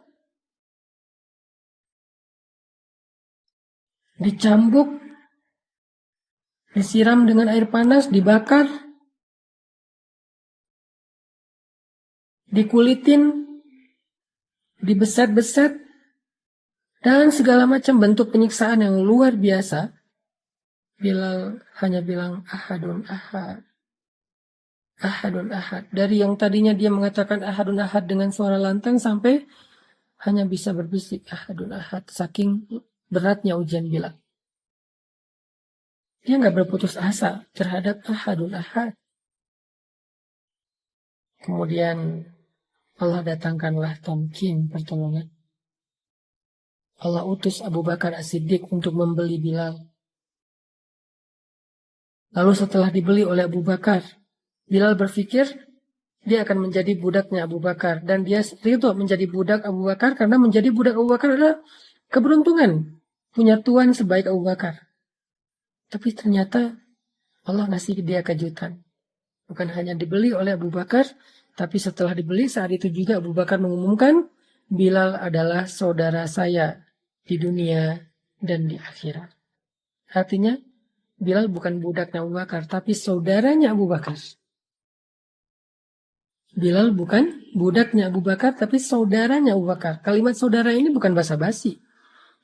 dicambuk, disiram dengan air panas, dibakar, dikulitin, dibeset-beset, dan segala macam bentuk penyiksaan yang luar biasa. Bilal hanya bilang ahadun ahad, ahadun ahad. Dari yang tadinya dia mengatakan ahadun ahad dengan suara lantang sampai hanya bisa berbisik ahadun ahad. Saking beratnya ujian Bilal. Dia nggak berputus asa terhadap ahadun ahad. Kemudian Allah datangkanlah tamkin, pertolongan. Allah utus Abu Bakar As-Siddiq untuk membeli Bilal. Lalu setelah dibeli oleh Abu Bakar, Bilal berpikir, dia akan menjadi budaknya Abu Bakar. Dan dia ridho menjadi budak Abu Bakar karena menjadi budak Abu Bakar adalah keberuntungan. Punya tuan sebaik Abu Bakar. Tapi ternyata Allah ngasih dia kejutan. Bukan hanya dibeli oleh Abu Bakar, tapi setelah dibeli saat itu juga Abu Bakar mengumumkan, Bilal adalah saudara saya di dunia dan di akhirat. Artinya, Bilal bukan budaknya Abu Bakar, tapi saudaranya Abu Bakar. Bilal bukan budaknya Abu Bakar, tapi saudaranya Abu Bakar. Kalimat saudara ini bukan basa-basi.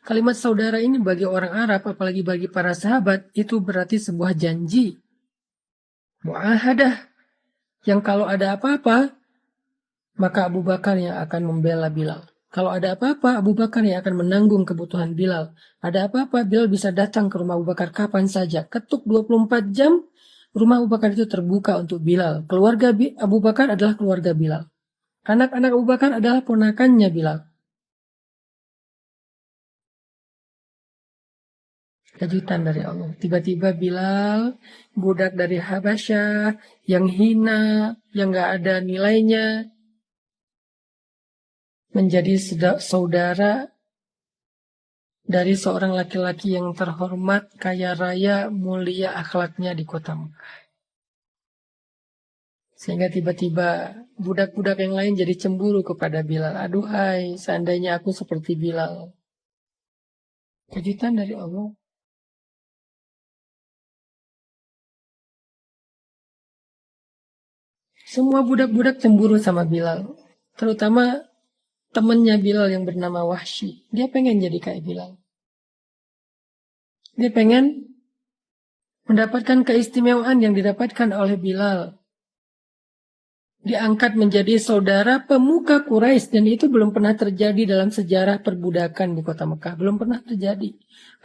Kalimat saudara ini bagi orang Arab, apalagi bagi para sahabat, itu berarti sebuah janji. Mu'ahadah. Yang kalau ada apa-apa, maka Abu Bakar yang akan membela Bilal. Kalau ada apa-apa, Abu Bakar yang akan menanggung kebutuhan Bilal. Ada apa-apa, Bilal bisa datang ke rumah Abu Bakar kapan saja. Ketuk 24 jam, rumah Abu Bakar itu terbuka untuk Bilal. Keluarga Abu Bakar adalah keluarga Bilal. Anak-anak Abu Bakar adalah ponakannya Bilal. Kejutan dari Allah. Tiba-tiba Bilal, budak dari Habasyah, yang hina, yang gak ada nilainya, menjadi saudara dari seorang laki-laki yang terhormat, kaya raya, mulia akhlaknya di kota Mekah. Sehingga tiba-tiba budak-budak yang lain jadi cemburu kepada Bilal. Aduhai, seandainya aku seperti Bilal. Kejutan dari Allah. Semua budak-budak cemburu sama Bilal. Terutama temannya Bilal yang bernama Wahsy. Dia pengen jadi kayak Bilal. Dia pengen mendapatkan keistimewaan yang didapatkan oleh Bilal. Diangkat menjadi saudara pemuka Quraisy, dan itu belum pernah terjadi dalam sejarah perbudakan di kota Mekah. Belum pernah terjadi.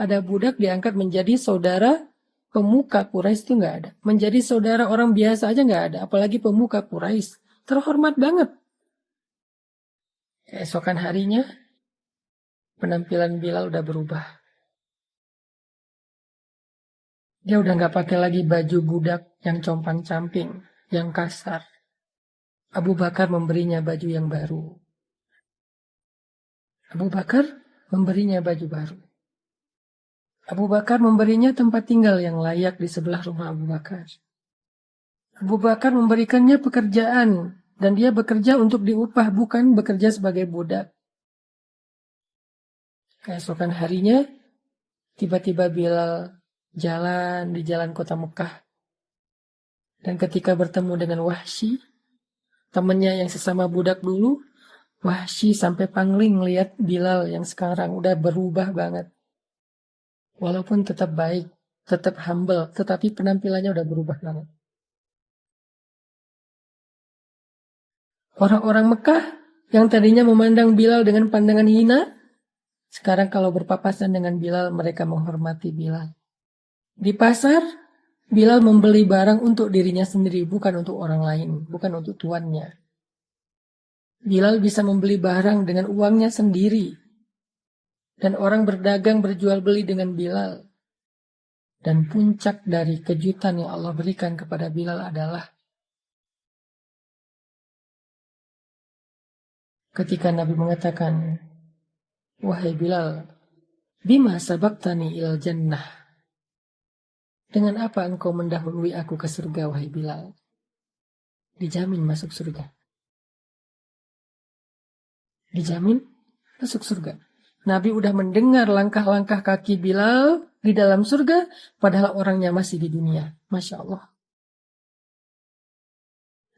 Ada budak diangkat menjadi saudara pemuka Quraisy, itu nggak ada. Menjadi saudara orang biasa aja nggak ada, apalagi pemuka Quraisy. Terhormat banget. Keesokan harinya, penampilan Bilal udah berubah. Dia udah nggak pakai lagi baju budak yang compang-camping, yang kasar. Abu Bakar memberinya baju yang baru. Abu Bakar memberinya baju baru. Abu Bakar memberinya tempat tinggal yang layak di sebelah rumah Abu Bakar. Abu Bakar memberikannya pekerjaan, dan dia bekerja untuk diupah, bukan bekerja sebagai budak. Keesokan harinya, tiba-tiba Bilal jalan di jalan kota Mekah. Dan ketika bertemu dengan Wahsy, temannya yang sesama budak dulu, Wahsy sampai pangling lihat Bilal yang sekarang udah berubah banget. Walaupun tetap baik, tetap humble, tetapi penampilannya udah berubah banget. Orang-orang Mekah yang tadinya memandang Bilal dengan pandangan hina, sekarang kalau berpapasan dengan Bilal, mereka menghormati Bilal. Di pasar, Bilal membeli barang untuk dirinya sendiri, bukan untuk orang lain, bukan untuk tuannya. Bilal bisa membeli barang dengan uangnya sendiri. Dan orang berdagang berjual beli dengan Bilal. Dan puncak dari kejutan yang Allah berikan kepada Bilal adalah ketika Nabi mengatakan, wahai Bilal, bima sabaktani ilal jannah. Dengan apa engkau mendahului aku ke surga, wahai Bilal? Dijamin masuk surga. Dijamin masuk surga. Nabi udah mendengar langkah-langkah kaki Bilal di dalam surga, padahal orangnya masih di dunia. Masya Allah.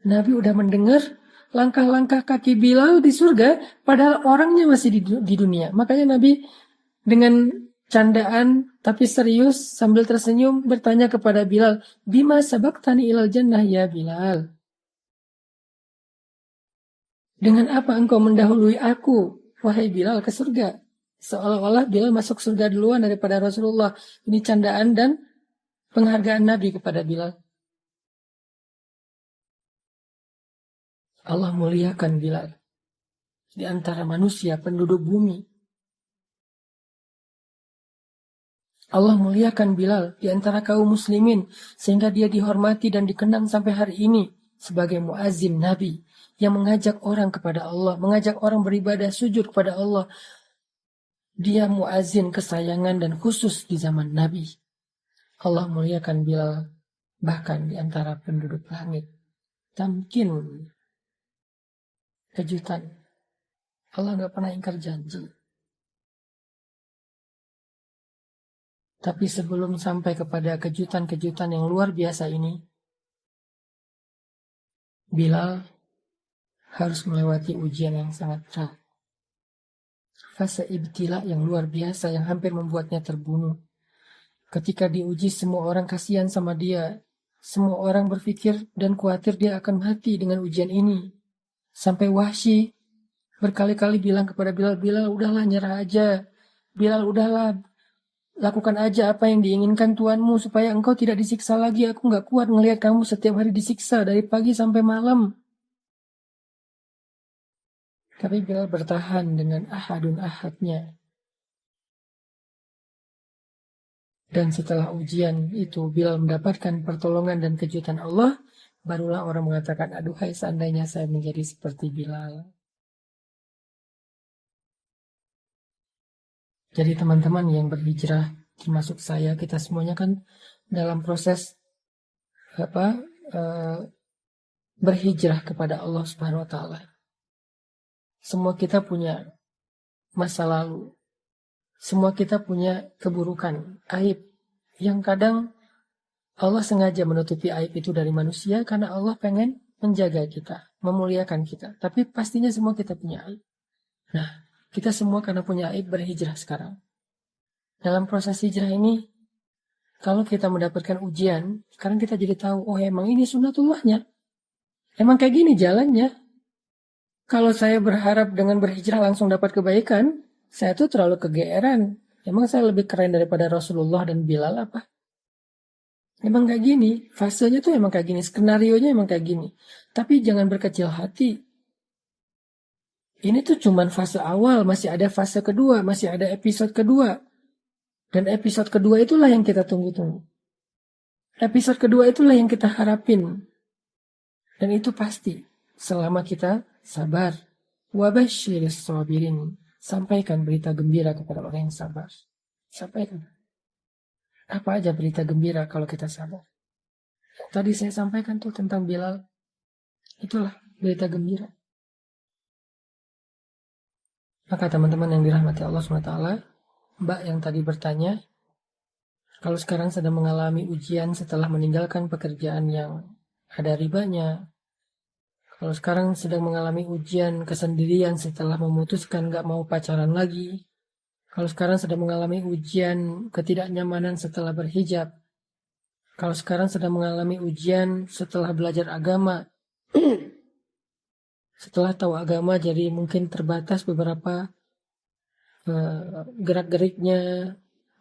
Nabi udah mendengar langkah-langkah kaki Bilal di surga, padahal orangnya masih di dunia. Makanya Nabi dengan candaan tapi serius sambil tersenyum bertanya kepada Bilal, bima sabaktani ilal jannah ya Bilal? Dengan apa engkau mendahului aku, wahai Bilal, ke surga? Seolah-olah Bilal masuk surga duluan daripada Rasulullah. Ini candaan dan penghargaan Nabi kepada Bilal. Allah muliakan Bilal di antara manusia penduduk bumi. Allah muliakan Bilal di antara kaum muslimin sehingga dia dihormati dan dikenang sampai hari ini sebagai muazin Nabi yang mengajak orang kepada Allah, mengajak orang beribadah sujud kepada Allah. Dia muazin kesayangan dan khusus di zaman Nabi. Allah muliakan Bilal bahkan di antara penduduk langit. Tamkin, kejutan. Allah nggak pernah ingkar janji. Tapi sebelum sampai kepada kejutan-kejutan yang luar biasa ini, Bilal harus melewati ujian yang sangat berat. Fase ibtila yang luar biasa yang hampir membuatnya terbunuh. Ketika diuji, semua orang kasihan sama dia. Semua orang berpikir dan khawatir dia akan mati dengan ujian ini. Sampai Wahsy berkali-kali bilang kepada Bilal, Bilal udahlah nyerah aja. Bilal udahlah, lakukan aja apa yang diinginkan Tuanmu supaya engkau tidak disiksa lagi. Aku gak kuat ngelihat kamu setiap hari disiksa dari pagi sampai malam. Tapi Bilal bertahan dengan ahadun ahadnya. Dan setelah ujian itu Bilal mendapatkan pertolongan dan kejutan Allah, barulah orang mengatakan, aduhai seandainya saya menjadi seperti Bilal. Jadi teman-teman yang berhijrah, termasuk saya, kita semuanya kan dalam proses berhijrah kepada Allah Subhanahu wa taala. Semua kita punya masa lalu. Semua kita punya keburukan, aib. Yang kadang Allah sengaja menutupi aib itu dari manusia karena Allah pengen menjaga kita, memuliakan kita. Tapi pastinya semua kita punya aib. Nah, kita semua karena punya aib berhijrah sekarang. Dalam proses hijrah ini, kalau kita mendapatkan ujian, sekarang kita jadi tahu, oh emang ini sunnatullahnya. Emang kayak gini jalannya. Kalau saya berharap dengan berhijrah langsung dapat kebaikan, saya tuh terlalu kegeeran. Emang saya lebih keren daripada Rasulullah dan Bilal apa? Emang kayak gini, fasenya tuh emang kayak gini, skenarionya emang kayak gini. Tapi jangan berkecil hati. Ini tuh cuman fase awal, masih ada fase kedua, masih ada episode kedua. Dan episode kedua itulah yang kita tunggu-tunggu. Episode kedua itulah yang kita harapin. Dan itu pasti, selama kita sabar. Wabasyiris sabirin. Sampaikan berita gembira kepada orang yang sabar. Sampaikan. Apa aja berita gembira kalau kita sabar. Tadi saya sampaikan tuh tentang Bilal. Itulah berita gembira. Maka teman-teman yang dirahmati Allah SWT, Mbak yang tadi bertanya, kalau sekarang sedang mengalami ujian setelah meninggalkan pekerjaan yang ada ribanya, kalau sekarang sedang mengalami ujian kesendirian setelah memutuskan gak mau pacaran lagi, kalau sekarang sedang mengalami ujian ketidaknyamanan setelah berhijab, kalau sekarang sedang mengalami ujian setelah belajar agama, setelah tahu agama jadi mungkin terbatas beberapa gerak-geriknya,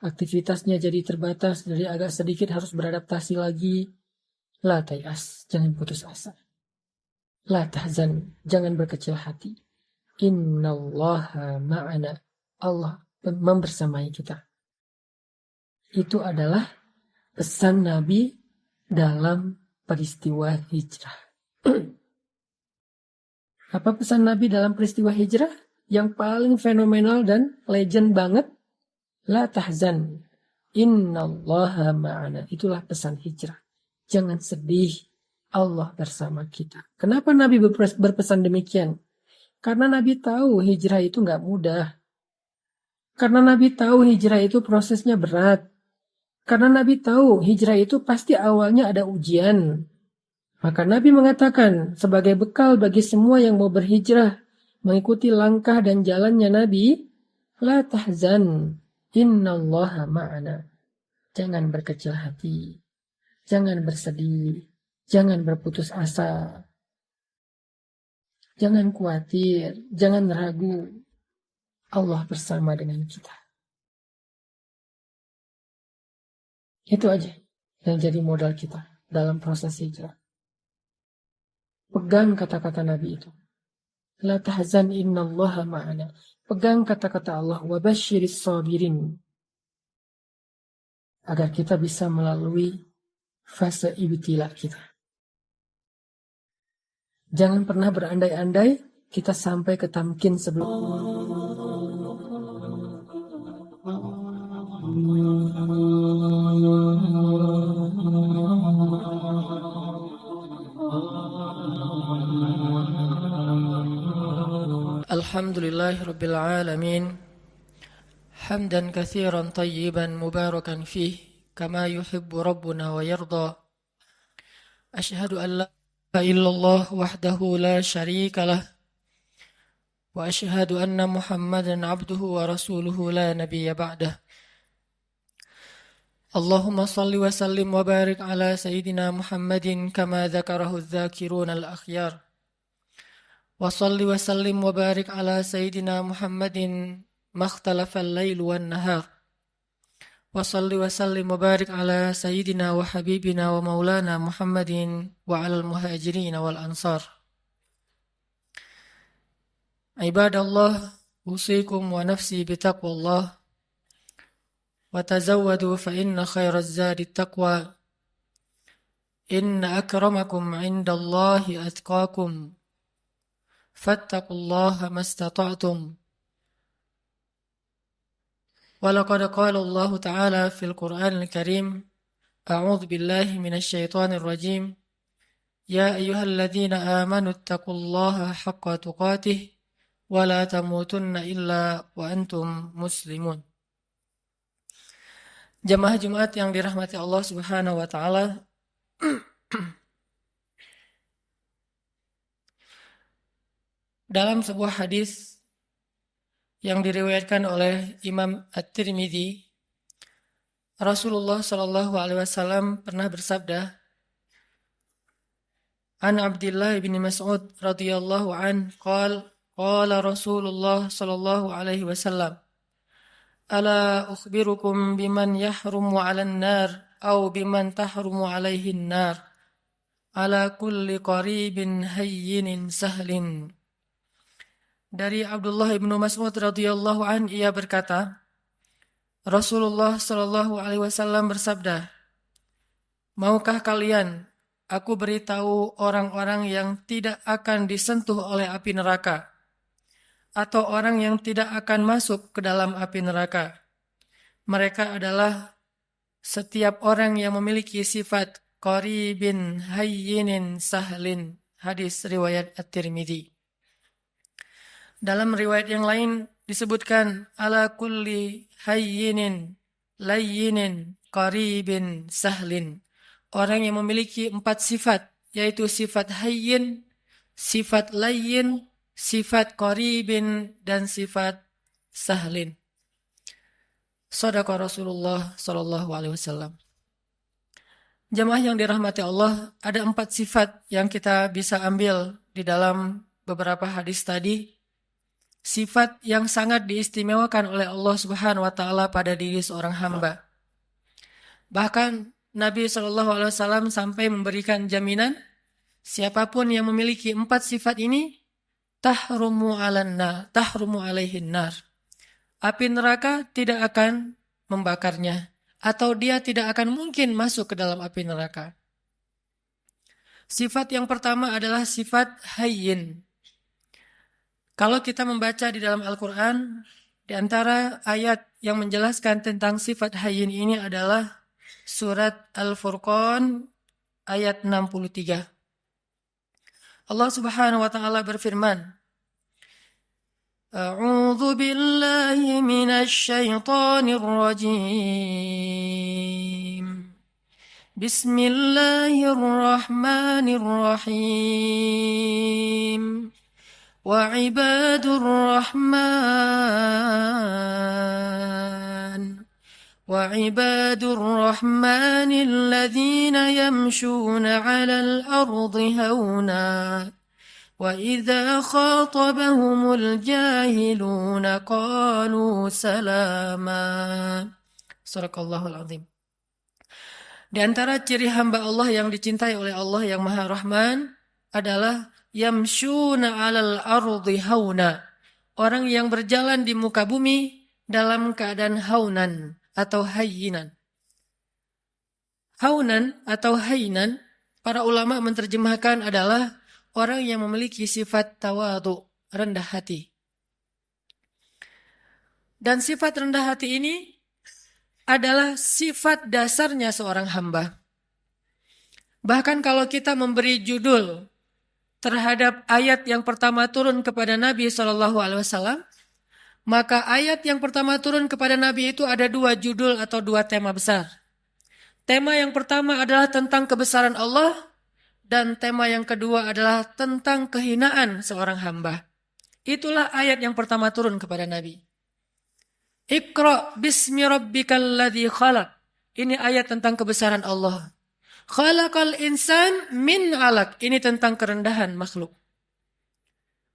aktivitasnya jadi terbatas, jadi agak sedikit harus beradaptasi lagi. La tayas, jangan putus asa. La tahzan, jangan berkecil hati. Innallaha ma'ana, Allah membersamai kita. Itu adalah pesan Nabi dalam peristiwa hijrah. Apa pesan Nabi dalam peristiwa hijrah? Yang paling fenomenal dan legend banget. La tahzan. Innallaha ma'ana. Itulah pesan hijrah. Jangan sedih. Allah bersama kita. Kenapa Nabi berpesan demikian? Karena Nabi tahu hijrah itu gak mudah. Karena Nabi tahu hijrah itu prosesnya berat. Karena Nabi tahu hijrah itu pasti awalnya ada ujian. Maka Nabi mengatakan sebagai bekal bagi semua yang mau berhijrah, mengikuti langkah dan jalannya Nabi, la tahzan, innallaha ma'ana. Jangan berkecil hati, jangan bersedih, jangan berputus asa, jangan khawatir, jangan ragu. Allah bersama dengan kita. Itu aja yang jadi modal kita dalam proses hijrah. Pegang kata-kata Nabi itu. La tahzan innallaha ma'ana. Pegang kata-kata Allah. Wabasyiris sabirin. Agar kita bisa melalui fase ibtila kita. Jangan pernah berandai-andai kita sampai ke tamkin sebelum. Alhamdulillahirabbil alamin. Hamdan katsiran tayyiban mubarakan fih kama yuhibbu rabbuna wa yarda. Ashhadu an la ilaha illallah wahdahu la syarika lah wa ashhadu anna Muhammadan abduhu wa rasuluhu la nabiyya ba'dah. Allahumma salli wa sallim wa barik ala sayyidina Muhammadin kama dzakarahu adh-dzakirun al-akhyar. Wa salli wa sallim wa barik ala sayyidina Muhammadin makhtalafa al-lail wan nahar. Wa salli wa sallim wa barik ala sayyidina wa habibina wa maulana Muhammadin wa ala al-muhajirin wal ansar. Ibadallah, usikum wa nafsi bitaqwallah. Wa tazawwadu fa inna khairaz zadi taqwa. Inna akramakum indallahi atqakum. Fattaqullaha mastata'tum. ولقد قال الله تعالى في القرآن الكريم أعوذ بالله من الشيطان الرجيم يا أيها الذين آمنوا اتقوا الله حق تقاته ولا تموتن إلا وأنتم مسلمون. Jamaah Jumat yang dirahmati Allah Subhanahu wa taala. Dalam sebuah hadis yang diriwayatkan oleh Imam At-Tirmidzi, Rasulullah Shallallahu Alaihi Wasallam pernah bersabda, An Abdullah bin Mas'ud radhiyallahu an, qala Rasulullah Shallallahu Alaihi Wasallam, Ala ukhbirukum biman yahrumu 'alan nar, atau biman tahrumu 'alaihi nar, ala kulli qaribin hayyinin sahlin. Dari Abdullah bin Mas'ud radhiyallahu an, ia berkata, Rasulullah Shallallahu Alaihi Wasallam bersabda, maukah kalian aku beritahu orang-orang yang tidak akan disentuh oleh api neraka, atau orang yang tidak akan masuk ke dalam api neraka? Mereka adalah setiap orang yang memiliki sifat qaribin hayyinin sahlin. Hadis riwayat At-Tirmidzi. Dalam riwayat yang lain disebutkan ala kulli hayyinin layyinin qaribin sahlin. Orang yang memiliki 4 sifat, yaitu sifat hayyin, sifat layyin, sifat qaribin, dan sifat sahlin. Shadaqa Rasulullah sallallahu alaihi wasallam. Jamaah yang dirahmati Allah, ada 4 sifat yang kita bisa ambil di dalam beberapa hadis tadi. Sifat yang sangat diistimewakan oleh Allah Subhanahu wa taala pada diri seorang hamba. Bahkan Nabi SAW sampai memberikan jaminan, siapapun yang memiliki 4 sifat ini, tahrumu alaihin nar. Api neraka tidak akan membakarnya, atau dia tidak akan mungkin masuk ke dalam api neraka. Sifat yang pertama adalah sifat hayyin. Kalau kita membaca di dalam Al-Quran, di antara ayat yang menjelaskan tentang sifat hayyin ini adalah surat Al-Furqan ayat 63. Allah Subhanahu wa taala berfirman, A'udzu billahi minasy syaithanir rajim. Bismillahirrahmanirrahim. وعباد الرحمن الذين يمشون على الأرض هونا وإذا خاطبهم الجاهلون قالوا سلاما. Sadaqallahul azim. Di antara ciri hamba Allah yang dicintai oleh Allah yang Maha Rahman adalah yamshuna 'alal ardi hauna. Orang yang berjalan di muka bumi dalam keadaan haunan atau hayyinan. Haunan atau hayyinan, para ulama menerjemahkan adalah orang yang memiliki sifat tawadhu, rendah hati. Dan sifat rendah hati ini adalah sifat dasarnya seorang hamba. Bahkan kalau kita memberi judul terhadap ayat yang pertama turun kepada Nabi SAW, maka ayat yang pertama turun kepada Nabi itu ada dua judul atau dua tema besar. Tema yang pertama adalah tentang kebesaran Allah, dan tema yang kedua adalah tentang kehinaan seorang hamba. Itulah ayat yang pertama turun kepada Nabi. Iqra bismi rabbikal ladzi khalaq. Ini ayat tentang kebesaran Allah. Khalaqal insan min 'alaq. Ini tentang kerendahan makhluk.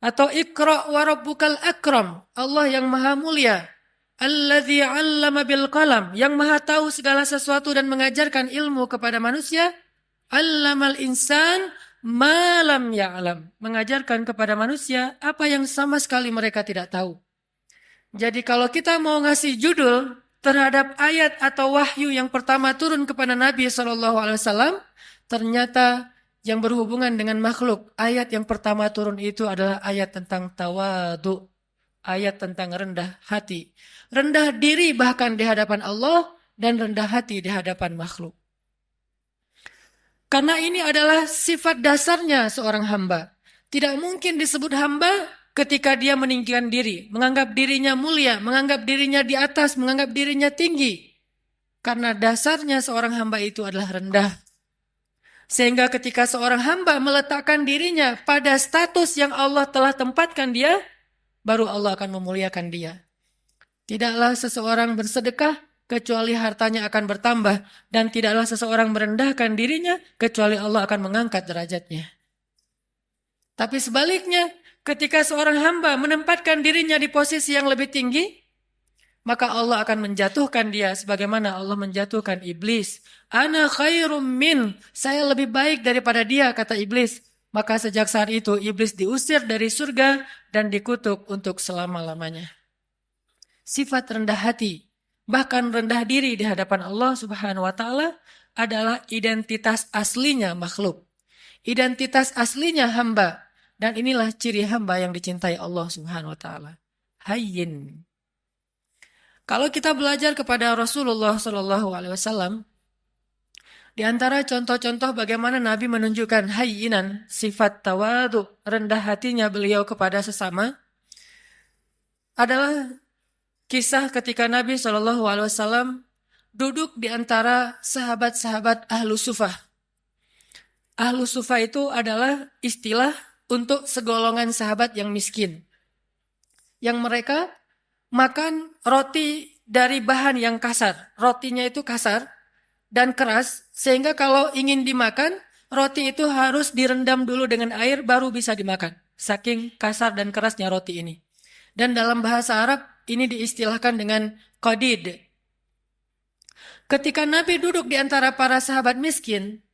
Atau Iqra wa rabbukal akram. Allah yang maha mulia. Alladzi 'allama bil qalam. Yang maha tahu segala sesuatu dan mengajarkan ilmu kepada manusia. 'Allamal insan ma lam ya'lam. Mengajarkan kepada manusia apa yang sama sekali mereka tidak tahu. Jadi kalau kita mau ngasih judul terhadap ayat atau wahyu yang pertama turun kepada Nabi SAW, ternyata yang berhubungan dengan makhluk, ayat yang pertama turun itu adalah ayat tentang tawadhu, ayat tentang rendah hati. Rendah diri bahkan di hadapan Allah dan rendah hati di hadapan makhluk. Karena ini adalah sifat dasarnya seorang hamba. Tidak mungkin disebut hamba ketika dia meninggikan diri, menganggap dirinya mulia, menganggap dirinya di atas, menganggap dirinya tinggi. Karena dasarnya seorang hamba itu adalah rendah. Sehingga ketika seorang hamba meletakkan dirinya pada status yang Allah telah tempatkan dia, baru Allah akan memuliakan dia. Tidaklah seseorang bersedekah kecuali hartanya akan bertambah, dan tidaklah seseorang merendahkan dirinya kecuali Allah akan mengangkat derajatnya. Tapi sebaliknya, ketika seorang hamba menempatkan dirinya di posisi yang lebih tinggi, maka Allah akan menjatuhkan dia sebagaimana Allah menjatuhkan iblis. Ana khairum min, saya lebih baik daripada dia, kata iblis. Maka sejak saat itu iblis diusir dari surga dan dikutuk untuk selama-lamanya. Sifat rendah hati, bahkan rendah diri di hadapan Allah Subhanahu wa taala adalah identitas aslinya makhluk. Identitas aslinya hamba. Dan inilah ciri hamba yang dicintai Allah Subhanahu wa taala. Hayyin. Kalau kita belajar kepada Rasulullah sallallahu alaihi wasallam, di antara contoh-contoh bagaimana Nabi menunjukkan hayyinan, sifat tawadhu, rendah hatinya beliau kepada sesama, adalah kisah ketika Nabi sallallahu alaihi wasallam duduk di antara sahabat-sahabat Ahlu Sufah. Ahlu Sufah itu adalah istilah untuk segolongan sahabat yang miskin. Yang mereka makan roti dari bahan yang kasar. Rotinya itu kasar dan keras, sehingga kalau ingin dimakan, roti itu harus direndam dulu dengan air baru bisa dimakan. Saking kasar dan kerasnya roti ini. Dan dalam bahasa Arab, ini diistilahkan dengan qadid. Ketika Nabi duduk di antara para sahabat miskin,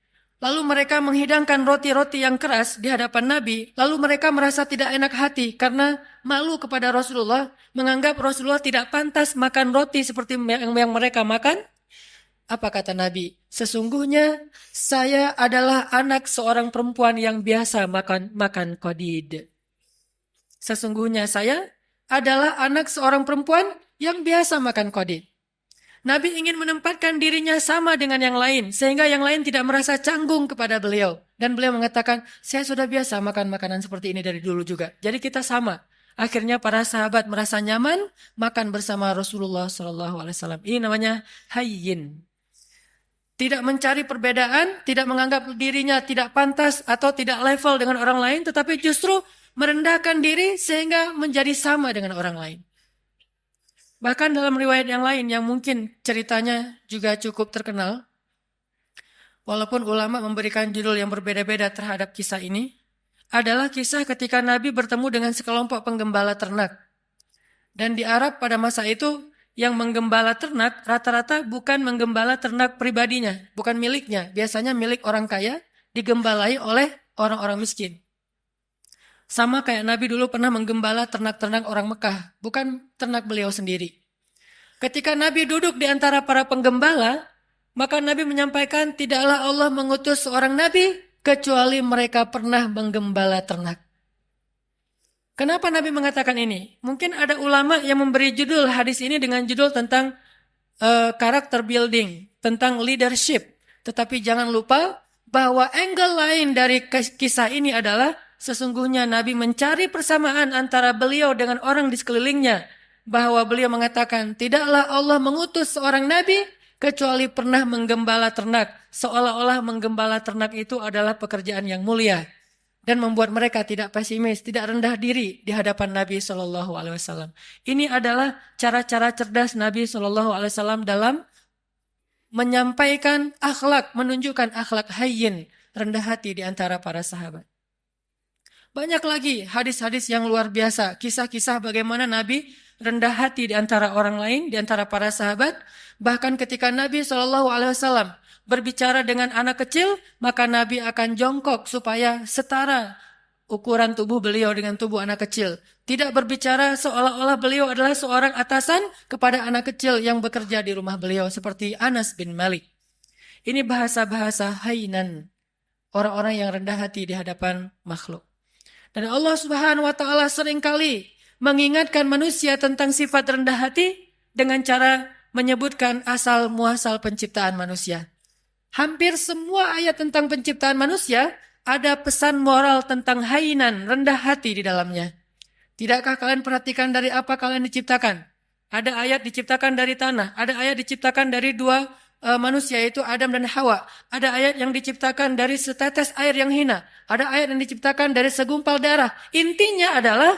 lalu mereka menghidangkan roti-roti yang keras di hadapan Nabi. Lalu mereka merasa tidak enak hati karena malu kepada Rasulullah. Menganggap Rasulullah tidak pantas makan roti seperti yang mereka makan. Apa kata Nabi? Sesungguhnya saya adalah anak seorang perempuan yang biasa makan qadid. Sesungguhnya saya adalah anak seorang perempuan yang biasa makan qadid. Nabi ingin menempatkan dirinya sama dengan yang lain, sehingga yang lain tidak merasa canggung kepada beliau. Dan beliau mengatakan, saya sudah biasa makan makanan seperti ini dari dulu juga. Jadi kita sama. Akhirnya para sahabat merasa nyaman makan bersama Rasulullah SAW. Ini namanya hayyin. Tidak mencari perbedaan, tidak menganggap dirinya tidak pantas atau tidak level dengan orang lain, tetapi justru merendahkan diri sehingga menjadi sama dengan orang lain. Bahkan dalam riwayat yang lain yang mungkin ceritanya juga cukup terkenal, walaupun ulama memberikan judul yang berbeda-beda terhadap kisah ini, adalah kisah ketika Nabi bertemu dengan sekelompok penggembala ternak. Dan di Arab pada masa itu, yang menggembala ternak rata-rata bukan menggembala ternak pribadinya, bukan miliknya. Biasanya milik orang kaya digembalai oleh orang-orang miskin. Sama kayak Nabi dulu pernah menggembala ternak-ternak orang Mekah, bukan ternak beliau sendiri. Ketika Nabi duduk di antara para penggembala, maka Nabi menyampaikan, tidaklah Allah mengutus seorang Nabi kecuali mereka pernah menggembala ternak. Kenapa Nabi mengatakan ini? Mungkin ada ulama yang memberi judul hadis ini dengan judul tentang karakter building, tentang leadership. Tetapi jangan lupa bahwa angle lain dari kisah ini adalah sesungguhnya Nabi mencari persamaan antara beliau dengan orang di sekelilingnya. Bahwa beliau mengatakan, tidaklah Allah mengutus seorang Nabi kecuali pernah menggembala ternak. Seolah-olah menggembala ternak itu adalah pekerjaan yang mulia. Dan membuat mereka tidak pesimis, tidak rendah diri di hadapan Nabi Shallallahu Alaihi Wasallam. Ini adalah cara-cara cerdas Nabi Shallallahu Alaihi Wasallam dalam menyampaikan akhlak, menunjukkan akhlak hayyin, rendah hati di antara para sahabat. Banyak lagi hadis-hadis yang luar biasa, kisah-kisah bagaimana Nabi rendah hati di antara orang lain, di antara para sahabat. Bahkan ketika Nabi Shallallahu Alaihi Wasallam berbicara dengan anak kecil, maka Nabi akan jongkok supaya setara ukuran tubuh beliau dengan tubuh anak kecil. Tidak berbicara seolah-olah beliau adalah seorang atasan kepada anak kecil yang bekerja di rumah beliau seperti Anas bin Malik. Ini bahasa-bahasa hainan, orang-orang yang rendah hati di hadapan makhluk. Dan Allah Subhanahu wa taala seringkali mengingatkan manusia tentang sifat rendah hati dengan cara menyebutkan asal muasal penciptaan manusia. Hampir semua ayat tentang penciptaan manusia ada pesan moral tentang hainan, rendah hati di dalamnya. Tidakkah kalian perhatikan dari apa kalian diciptakan? Ada ayat diciptakan dari tanah, ada ayat diciptakan dari dua manusia yaitu Adam dan Hawa. Ada ayat yang diciptakan dari setetes air yang hina. Ada ayat yang diciptakan dari segumpal darah. Intinya adalah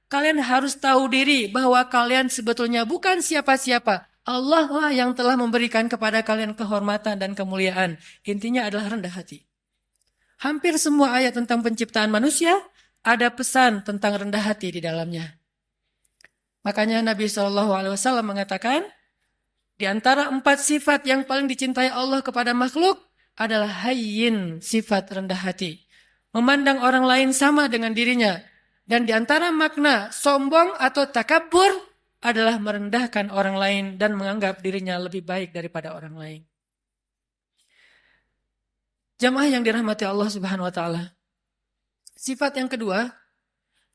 kalian harus tahu diri bahwa kalian sebetulnya bukan siapa-siapa. Allah lah yang telah memberikan kepada kalian kehormatan dan kemuliaan. Intinya adalah rendah hati. Hampir semua ayat tentang penciptaan manusia ada pesan tentang rendah hati di dalamnya. Makanya Nabi SAW mengatakan, di antara 4 sifat yang paling dicintai Allah kepada makhluk adalah hayyin, sifat rendah hati. Memandang orang lain sama dengan dirinya. Dan di antara makna sombong atau takabur adalah merendahkan orang lain dan menganggap dirinya lebih baik daripada orang lain. Jamaah yang dirahmati Allah Subhanahu wa taala. Sifat yang kedua,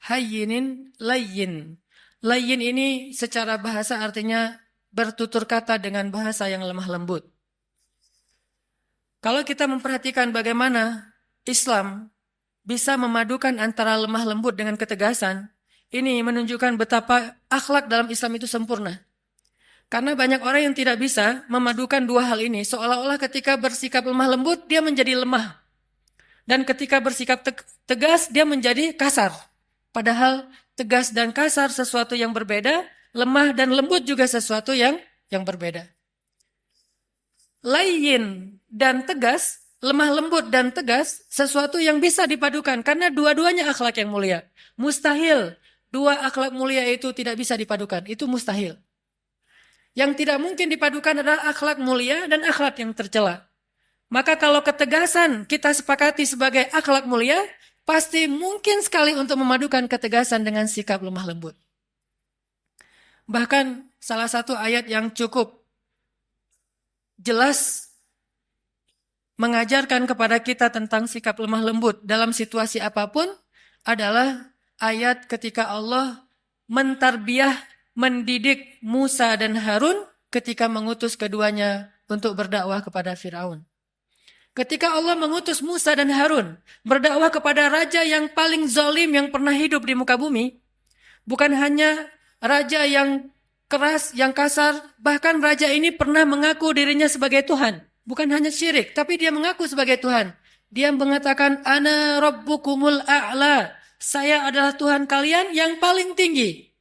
hayyinin layyin. Layyin ini secara bahasa artinya bertutur kata dengan bahasa yang lemah lembut. Kalau kita memperhatikan bagaimana Islam bisa memadukan antara lemah lembut dengan ketegasan, ini menunjukkan betapa akhlak dalam Islam itu sempurna. Karena banyak orang yang tidak bisa memadukan dua hal ini. Seolah-olah ketika bersikap lemah lembut, dia menjadi lemah. Dan ketika bersikap tegas, dia menjadi kasar. Padahal tegas dan kasar sesuatu yang berbeda, lemah dan lembut juga sesuatu yang berbeda. Layyin dan tegas, lemah lembut dan tegas, sesuatu yang bisa dipadukan. Karena dua-duanya akhlak yang mulia. Mustahil dua akhlak mulia itu tidak bisa dipadukan. Itu mustahil. Yang tidak mungkin dipadukan adalah akhlak mulia dan akhlak yang tercela. Maka kalau ketegasan kita sepakati sebagai akhlak mulia, pasti mungkin sekali untuk memadukan ketegasan dengan sikap lemah lembut. Bahkan salah satu ayat yang cukup jelas mengajarkan kepada kita tentang sikap lemah lembut dalam situasi apapun adalah ayat ketika Allah mendidik Musa dan Harun ketika mengutus keduanya untuk berdakwah kepada Firaun. Ketika Allah mengutus Musa dan Harun berdakwah kepada raja yang paling zalim yang pernah hidup di muka bumi, bukan hanya raja yang keras, yang kasar, bahkan raja ini pernah mengaku dirinya sebagai Tuhan. Bukan hanya syirik, tapi dia mengaku sebagai Tuhan. Dia mengatakan, Ana Rabbukumul A'la. Saya adalah Tuhan kalian yang paling tinggi.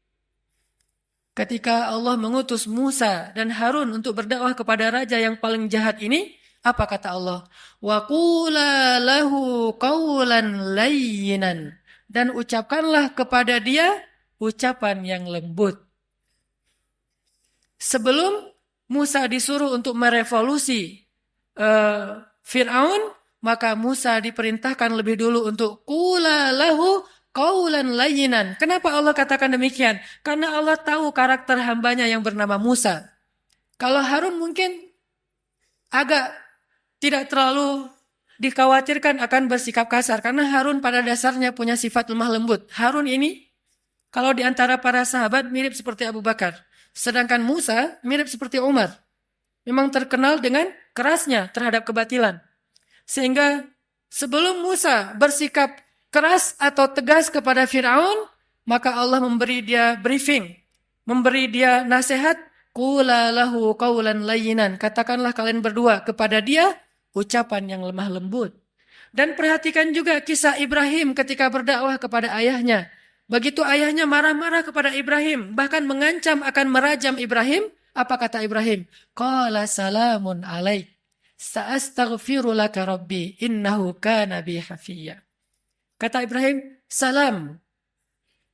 Ketika Allah mengutus Musa dan Harun untuk berdakwah kepada raja yang paling jahat ini, apa kata Allah? Wa qula lahu qawlan layyinan. Dan ucapkanlah kepada dia ucapan yang lembut. Sebelum Musa disuruh untuk merevolusi Fir'aun, maka Musa diperintahkan lebih dulu untuk qula lahu qawlan layyinan. Kenapa Allah katakan demikian? Karena Allah tahu karakter hambanya yang bernama Musa. Kalau Harun mungkin agak tidak terlalu dikhawatirkan akan bersikap kasar. Karena Harun pada dasarnya punya sifat lemah lembut. Harun ini kalau di antara para sahabat mirip seperti Abu Bakar. Sedangkan Musa mirip seperti Umar. Memang terkenal dengan kerasnya terhadap kebatilan. Sehingga sebelum Musa bersikap keras atau tegas kepada Fir'aun, maka Allah memberi dia briefing, memberi dia nasihat, qula lahu qawlan layyinan. Katakanlah kalian berdua kepada dia ucapan yang lemah lembut. Dan perhatikan juga kisah Ibrahim ketika berdakwah kepada ayahnya. Begitu ayahnya marah-marah kepada Ibrahim, bahkan mengancam akan merajam Ibrahim, apa kata Ibrahim? Qala salamun alaik. Sa'astaghfiru laka rabbi innahu kana bi hafiyya. Kata Ibrahim, salam.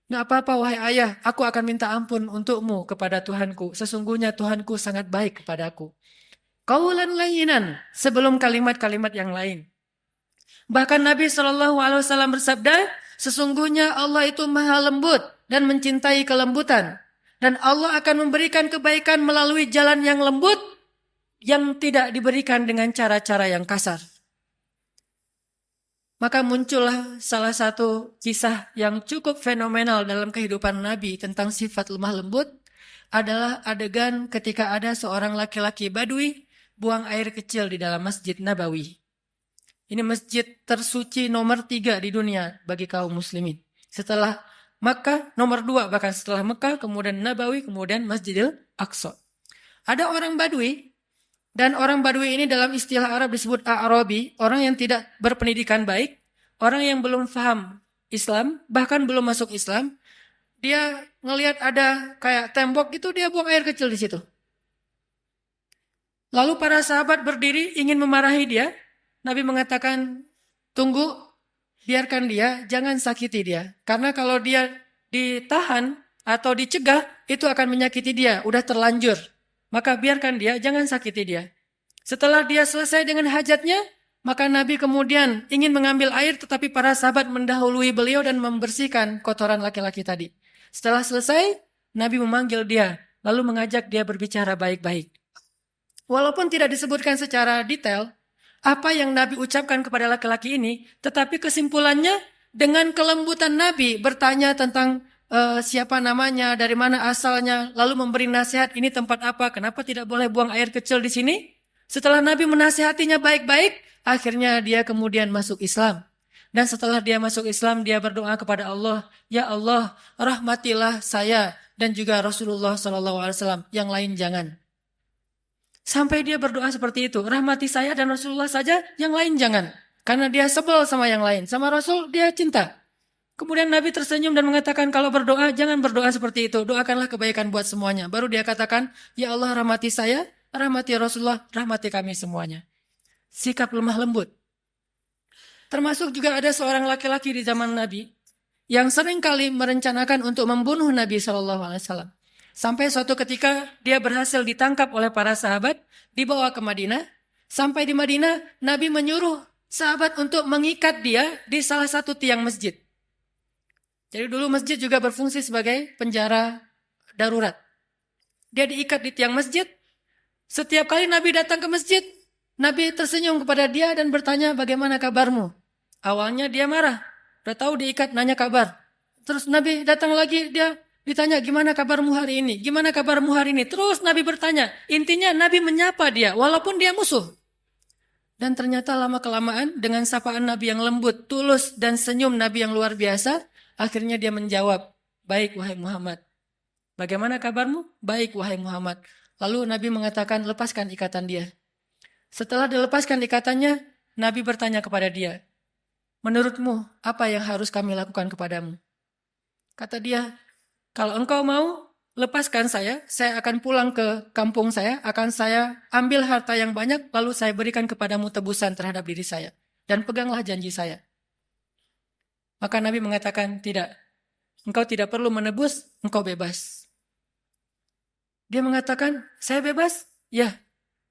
Nggak apa-apa wahai ayah, aku akan minta ampun untukmu kepada Tuhanku. Sesungguhnya Tuhanku sangat baik kepadaku. Qaulan layyinan, sebelum kalimat-kalimat yang lain. Bahkan Nabi SAW bersabda, sesungguhnya Allah itu maha lembut dan mencintai kelembutan. Dan Allah akan memberikan kebaikan melalui jalan yang lembut yang tidak diberikan dengan cara-cara yang kasar. Maka muncullah salah satu kisah yang cukup fenomenal dalam kehidupan Nabi tentang sifat lemah lembut adalah adegan ketika ada seorang laki-laki Badui buang air kecil di dalam Masjid Nabawi. Ini masjid tersuci nomor 3 di dunia bagi kaum muslimin. Setelah Makkah, nomor 2 bahkan setelah Makkah, kemudian Nabawi, kemudian Masjidil Aqsa. Ada orang Badui, dan orang Badui ini dalam istilah Arab disebut A'rabi, orang yang tidak berpendidikan baik, orang yang belum paham Islam, bahkan belum masuk Islam. Dia ngelihat ada kayak tembok gitu, dia buang air kecil di situ. Lalu para sahabat berdiri ingin memarahi dia. Nabi mengatakan, tunggu, biarkan dia, jangan sakiti dia. Karena kalau dia ditahan atau dicegah, itu akan menyakiti dia, udah terlanjur. Maka biarkan dia, jangan sakiti dia. Setelah dia selesai dengan hajatnya, maka Nabi kemudian ingin mengambil air, tetapi para sahabat mendahului beliau dan membersihkan kotoran laki-laki tadi. Setelah selesai, Nabi memanggil dia, lalu mengajak dia berbicara baik-baik. Walaupun tidak disebutkan secara detail, apa yang Nabi ucapkan kepada laki-laki ini, tetapi kesimpulannya dengan kelembutan Nabi bertanya tentang siapa namanya, dari mana asalnya, lalu memberi nasihat, ini tempat apa, kenapa tidak boleh buang air kecil di sini. Setelah Nabi menasihatinya baik-baik, akhirnya dia kemudian masuk Islam. Dan setelah dia masuk Islam, dia berdoa kepada Allah, ya Allah, rahmatilah saya dan juga Rasulullah SAW, yang lain jangan. Sampai dia berdoa seperti itu, rahmati saya dan Rasulullah saja, yang lain jangan. Karena dia sebel sama yang lain, sama Rasul dia cinta. Kemudian Nabi tersenyum dan mengatakan, kalau berdoa jangan berdoa seperti itu, doakanlah kebaikan buat semuanya. Baru dia katakan, ya Allah rahmati saya, rahmati Rasulullah, rahmati kami semuanya. Sikap lemah lembut. Termasuk juga ada seorang laki-laki di zaman Nabi yang seringkali merencanakan untuk membunuh Nabi SAW. Sampai suatu ketika dia berhasil ditangkap oleh para sahabat, dibawa ke Madinah. Sampai di Madinah, Nabi menyuruh sahabat untuk mengikat dia di salah satu tiang masjid. Jadi dulu masjid juga berfungsi sebagai penjara darurat. Dia diikat di tiang masjid. Setiap kali Nabi datang ke masjid, Nabi tersenyum kepada dia dan bertanya, bagaimana kabarmu? Awalnya dia marah. Udah tahu diikat, nanya kabar. Terus Nabi datang lagi, dia ditanya, gimana kabarmu hari ini? Gimana kabarmu hari ini? Terus Nabi bertanya. Intinya Nabi menyapa dia, walaupun dia musuh. Dan ternyata lama-kelamaan dengan sapaan Nabi yang lembut, tulus, dan senyum Nabi yang luar biasa, akhirnya dia menjawab, baik wahai Muhammad. Bagaimana kabarmu? Baik wahai Muhammad. Lalu Nabi mengatakan, lepaskan ikatan dia. Setelah dilepaskan ikatannya, Nabi bertanya kepada dia, menurutmu apa yang harus kami lakukan kepadamu? Kata dia, kalau engkau mau, lepaskan saya akan pulang ke kampung saya, akan saya ambil harta yang banyak, lalu saya berikan kepadamu tebusan terhadap diri saya. Dan peganglah janji saya. Maka Nabi mengatakan, tidak. Engkau tidak perlu menebus, engkau bebas. Dia mengatakan, saya bebas? Ya.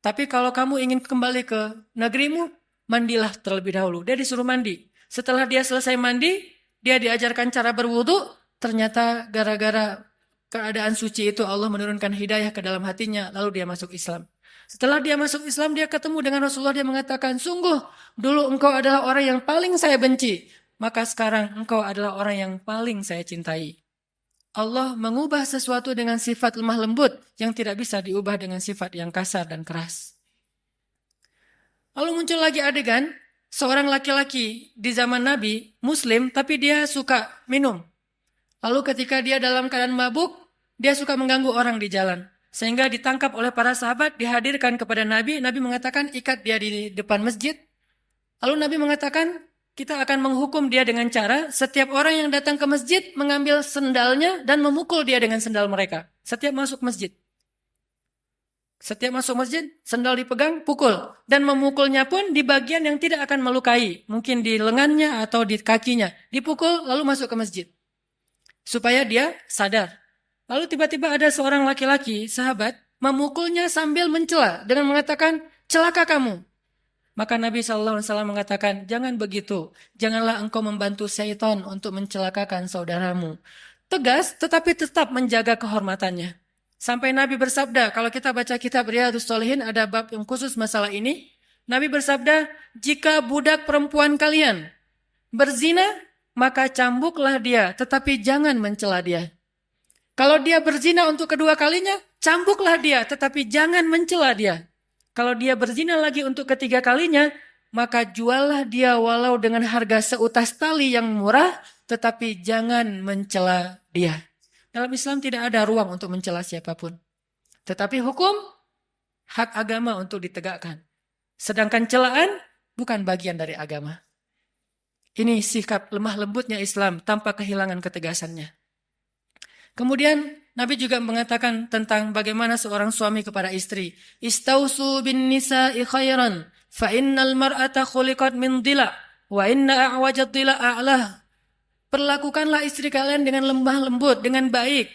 Tapi kalau kamu ingin kembali ke negerimu, mandilah terlebih dahulu. Dia disuruh mandi. Setelah dia selesai mandi, dia diajarkan cara berwudu. Ternyata gara-gara keadaan suci itu Allah menurunkan hidayah ke dalam hatinya, lalu dia masuk Islam. Setelah dia masuk Islam, dia ketemu dengan Rasulullah, dia mengatakan, sungguh dulu engkau adalah orang yang paling saya benci, maka sekarang engkau adalah orang yang paling saya cintai. Allah mengubah sesuatu dengan sifat lemah lembut yang tidak bisa diubah dengan sifat yang kasar dan keras. Lalu muncul lagi adegan, seorang laki-laki di zaman Nabi, Muslim, tapi dia suka minum. Lalu ketika dia dalam keadaan mabuk, dia suka mengganggu orang di jalan. Sehingga ditangkap oleh para sahabat, dihadirkan kepada Nabi. Nabi mengatakan, ikat dia di depan masjid. Lalu Nabi mengatakan, kita akan menghukum dia dengan cara setiap orang yang datang ke masjid mengambil sendalnya dan memukul dia dengan sendal mereka. Setiap masuk masjid. Setiap masuk masjid, sendal dipegang, pukul. Dan memukulnya pun di bagian yang tidak akan melukai. Mungkin di lengannya atau di kakinya. Dipukul lalu masuk ke masjid. Supaya dia sadar. Lalu tiba-tiba ada seorang laki-laki, sahabat, memukulnya sambil mencela dengan mengatakan, celaka kamu. Maka Nabi SAW mengatakan, jangan begitu. Janganlah engkau membantu syaitan untuk mencelakakan saudaramu. Tegas, tetapi tetap menjaga kehormatannya. Sampai Nabi bersabda, kalau kita baca kitab Riyadhus Shalihin, ada bab yang khusus masalah ini. Nabi bersabda, jika budak perempuan kalian berzina, maka cambuklah dia, tetapi jangan mencela dia. Kalau dia berzina untuk kedua kalinya, cambuklah dia, tetapi jangan mencela dia. Kalau dia berzina lagi untuk ketiga kalinya, maka juallah dia walau dengan harga seutas tali yang murah, tetapi jangan mencela dia. Dalam Islam tidak ada ruang untuk mencela siapapun. Tetapi hukum, hak agama untuk ditegakkan. Sedangkan celaan bukan bagian dari agama. Ini sikap lemah lembutnya Islam tanpa kehilangan ketegasannya. Kemudian Nabi juga mengatakan tentang bagaimana seorang suami kepada istri. Istausu bin nisa'i khairan, fa innal mar'ata khuliqat min dhila, wa inna a'wajad dhila a'lah. Perlakukanlah istri kalian dengan lemah lembut, dengan baik.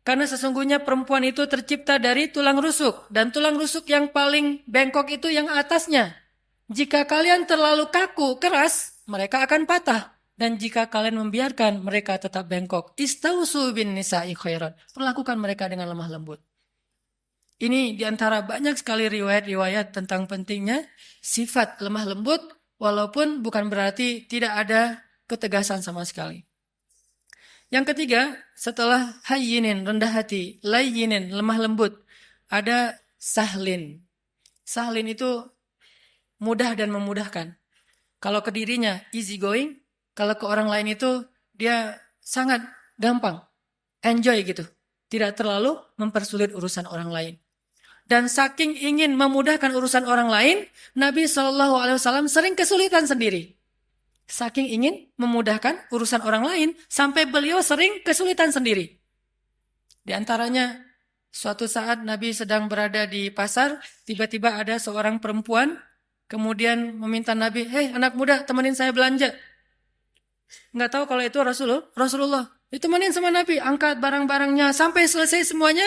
Karena sesungguhnya perempuan itu tercipta dari tulang rusuk. Dan tulang rusuk yang paling bengkok itu yang atasnya. Jika kalian terlalu kaku, keras, mereka akan patah. Dan jika kalian membiarkan mereka tetap bengkok, istausu bin nisa'i khairan. Perlakukan mereka dengan lemah lembut. Ini diantara banyak sekali riwayat-riwayat tentang pentingnya sifat lemah lembut, walaupun bukan berarti tidak ada ketegasan sama sekali. Yang ketiga, setelah hayyinin, rendah hati, layyinin, lemah lembut, ada sahlin. Sahlin itu mudah dan memudahkan. Kalau ke dirinya easy going, kalau ke orang lain itu dia sangat gampang, enjoy gitu. Tidak terlalu mempersulit urusan orang lain. Dan saking ingin memudahkan urusan orang lain, Nabi SAW sering kesulitan sendiri. Saking ingin memudahkan urusan orang lain, sampai beliau sering kesulitan sendiri. Di antaranya, suatu saat Nabi sedang berada di pasar, tiba-tiba ada seorang perempuan, kemudian meminta Nabi, hei anak muda temenin saya belanja. Nggak tahu kalau itu Rasulullah. Ditemenin sama Nabi, angkat barang-barangnya sampai selesai semuanya,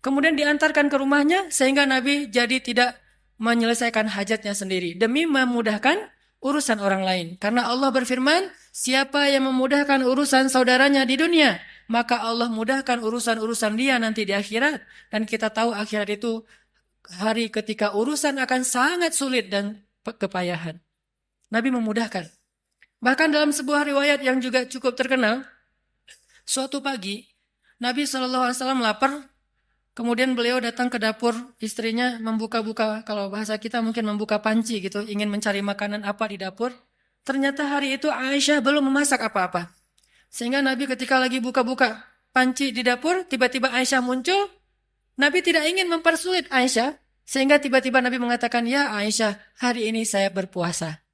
kemudian diantarkan ke rumahnya sehingga Nabi jadi tidak menyelesaikan hajatnya sendiri demi memudahkan urusan orang lain. Karena Allah berfirman, siapa yang memudahkan urusan saudaranya di dunia, maka Allah mudahkan urusan-urusan dia nanti di akhirat. Dan kita tahu akhirat itu hari ketika urusan akan sangat sulit dan kepayahan. Nabi memudahkan. Bahkan dalam sebuah riwayat yang juga cukup terkenal, suatu pagi Nabi SAW lapar, kemudian beliau datang ke dapur istrinya membuka-buka, kalau bahasa kita mungkin membuka panci gitu, ingin mencari makanan apa di dapur. Ternyata hari itu Aisyah belum memasak apa-apa. Sehingga Nabi ketika lagi buka-buka panci di dapur, tiba-tiba Aisyah muncul. Nabi tidak ingin mempersulit Aisyah, sehingga tiba-tiba Nabi mengatakan, ya Aisyah, hari ini saya berpuasa.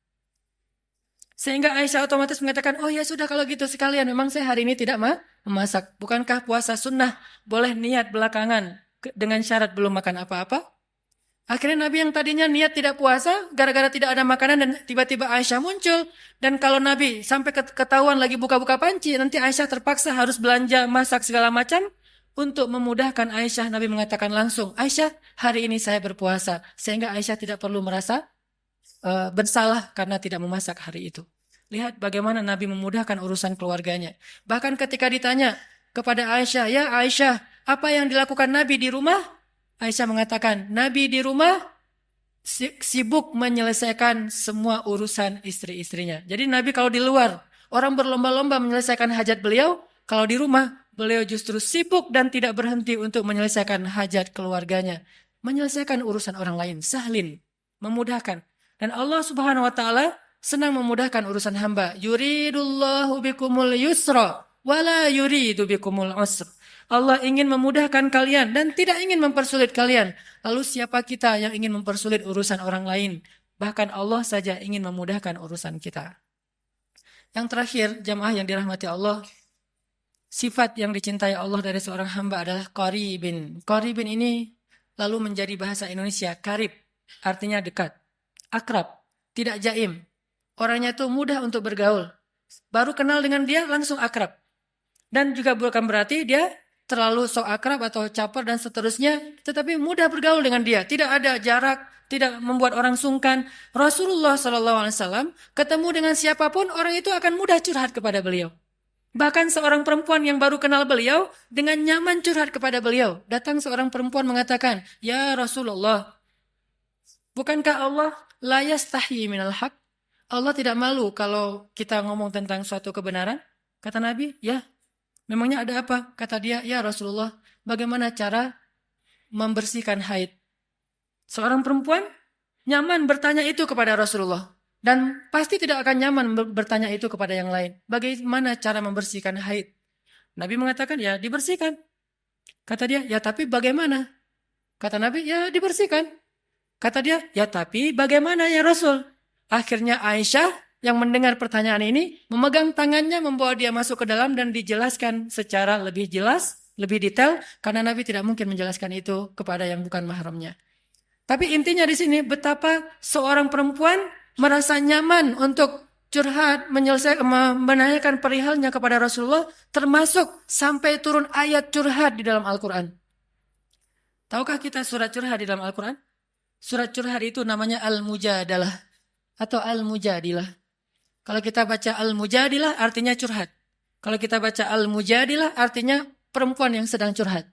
Sehingga Aisyah otomatis mengatakan, oh ya sudah kalau gitu sekalian, memang saya hari ini tidak memasak. Bukankah puasa sunnah boleh niat belakangan dengan syarat belum makan apa-apa? Akhirnya Nabi yang tadinya niat tidak puasa, gara-gara tidak ada makanan dan tiba-tiba Aisyah muncul. Dan kalau Nabi sampai ketahuan lagi buka-buka panci, nanti Aisyah terpaksa harus belanja, masak segala macam. Untuk memudahkan Aisyah, Nabi mengatakan langsung, Aisyah hari ini saya berpuasa. Sehingga Aisyah tidak perlu merasa bersalah karena tidak memasak hari itu. Lihat bagaimana Nabi memudahkan urusan keluarganya. Bahkan ketika ditanya kepada Aisyah, ya Aisyah, apa yang dilakukan Nabi di rumah? Aisyah mengatakan, Nabi di rumah sibuk menyelesaikan semua urusan istri-istrinya. Jadi Nabi kalau di luar, orang berlomba-lomba menyelesaikan hajat beliau, kalau di rumah, beliau justru sibuk dan tidak berhenti untuk menyelesaikan hajat keluarganya. Menyelesaikan urusan orang lain, sahlin, memudahkan. Dan Allah Subhanahu wa taala senang memudahkan urusan hamba. Yuridullahu bikumul yusra wala yuridu bikumul usra. Allah ingin memudahkan kalian dan tidak ingin mempersulit kalian. Lalu siapa kita yang ingin mempersulit urusan orang lain? Bahkan Allah saja ingin memudahkan urusan kita. Yang terakhir, jamaah yang dirahmati Allah, sifat yang dicintai Allah dari seorang hamba adalah qaribin. Qaribin ini lalu menjadi bahasa Indonesia karib, artinya dekat, akrab, tidak jaim. Orangnya itu mudah untuk bergaul. Baru kenal dengan dia langsung akrab. Dan juga bukan berarti dia terlalu sok akrab atau caper dan seterusnya, tetapi mudah bergaul dengan dia. Tidak ada jarak, tidak membuat orang sungkan. Rasulullah SAW ketemu dengan siapapun, orang itu akan mudah curhat kepada beliau. Bahkan seorang perempuan yang baru kenal beliau, dengan nyaman curhat kepada beliau. Datang seorang perempuan mengatakan, Ya Rasulullah, bukankah Allah la yastahi minal haq? Allah tidak malu kalau kita ngomong tentang suatu kebenaran? Kata Nabi, ya. Memangnya ada apa? Kata dia, ya Rasulullah, bagaimana cara membersihkan haid? Seorang perempuan nyaman bertanya itu kepada Rasulullah. Dan pasti tidak akan nyaman bertanya itu kepada yang lain. Bagaimana cara membersihkan haid? Nabi mengatakan, ya dibersihkan. Kata dia, ya tapi bagaimana? Kata Nabi, ya dibersihkan. Kata dia, ya tapi bagaimana ya Rasul? Akhirnya Aisyah yang mendengar pertanyaan ini, memegang tangannya, membawa dia masuk ke dalam dan dijelaskan secara lebih jelas, lebih detail, karena Nabi tidak mungkin menjelaskan itu kepada yang bukan mahramnya. Tapi intinya di sini, betapa seorang perempuan merasa nyaman untuk curhat, menanyakan perihalnya kepada Rasulullah, termasuk sampai turun ayat curhat di dalam Al-Quran. Tahukah kita surat curhat di dalam Al-Quran? Surat curhat itu namanya Al-Mujadalah atau Al-Mujadilah. Kalau kita baca Al-Mujadilah artinya curhat. Kalau kita baca Al-Mujadilah artinya perempuan yang sedang curhat.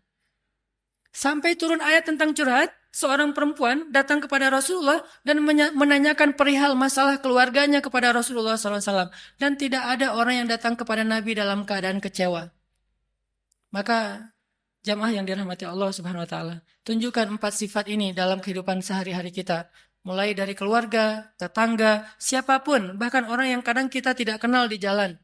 Sampai turun ayat tentang curhat, seorang perempuan datang kepada Rasulullah dan menanyakan perihal masalah keluarganya kepada Rasulullah SAW. Dan tidak ada orang yang datang kepada Nabi dalam keadaan kecewa. Maka jamaah yang dirahmati Allah Subhanahu wa taala, tunjukkan 4 sifat ini dalam kehidupan sehari-hari kita. Mulai dari keluarga, tetangga, siapapun, bahkan orang yang kadang kita tidak kenal di jalan.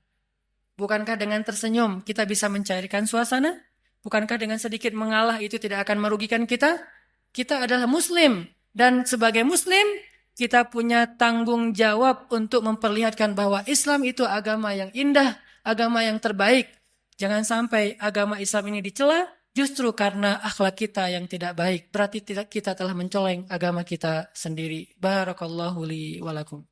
Bukankah dengan tersenyum kita bisa mencairkan suasana? Bukankah dengan sedikit mengalah itu tidak akan merugikan kita? Kita adalah muslim. Dan sebagai muslim, kita punya tanggung jawab untuk memperlihatkan bahwa Islam itu agama yang indah, agama yang terbaik. Jangan sampai agama Islam ini dicela, justru karena akhlak kita yang tidak baik. Berarti kita telah mencoleng agama kita sendiri. Barakallahu li walakum.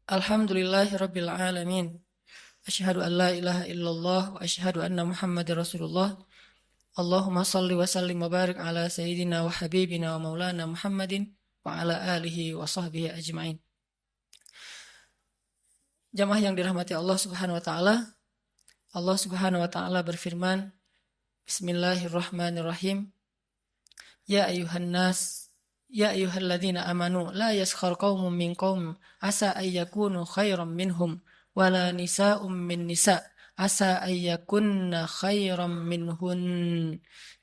Alhamdulillahi rabbil alamin. Asyhadu an la ilaha illallah wa asyhadu anna Muhammadar Rasulullah. Allahumma salli wa sallim wa barik ala sayyidina wa habibina wa maulana Muhammadin wa ala alihi wa sahbihi ajma'in. Jamaah yang dirahmati Allah Subhanahu wa taala, Allah Subhanahu wa taala berfirman, Bismillahirrahmanirrahim. Ya ayuhan nas, ya ayyuhalladzina amanu, la yaskhar qaumun min qaum asa ayyakunu khairan minhum, wala nisa'um min nisa' asa ayyakunna khairan minhun.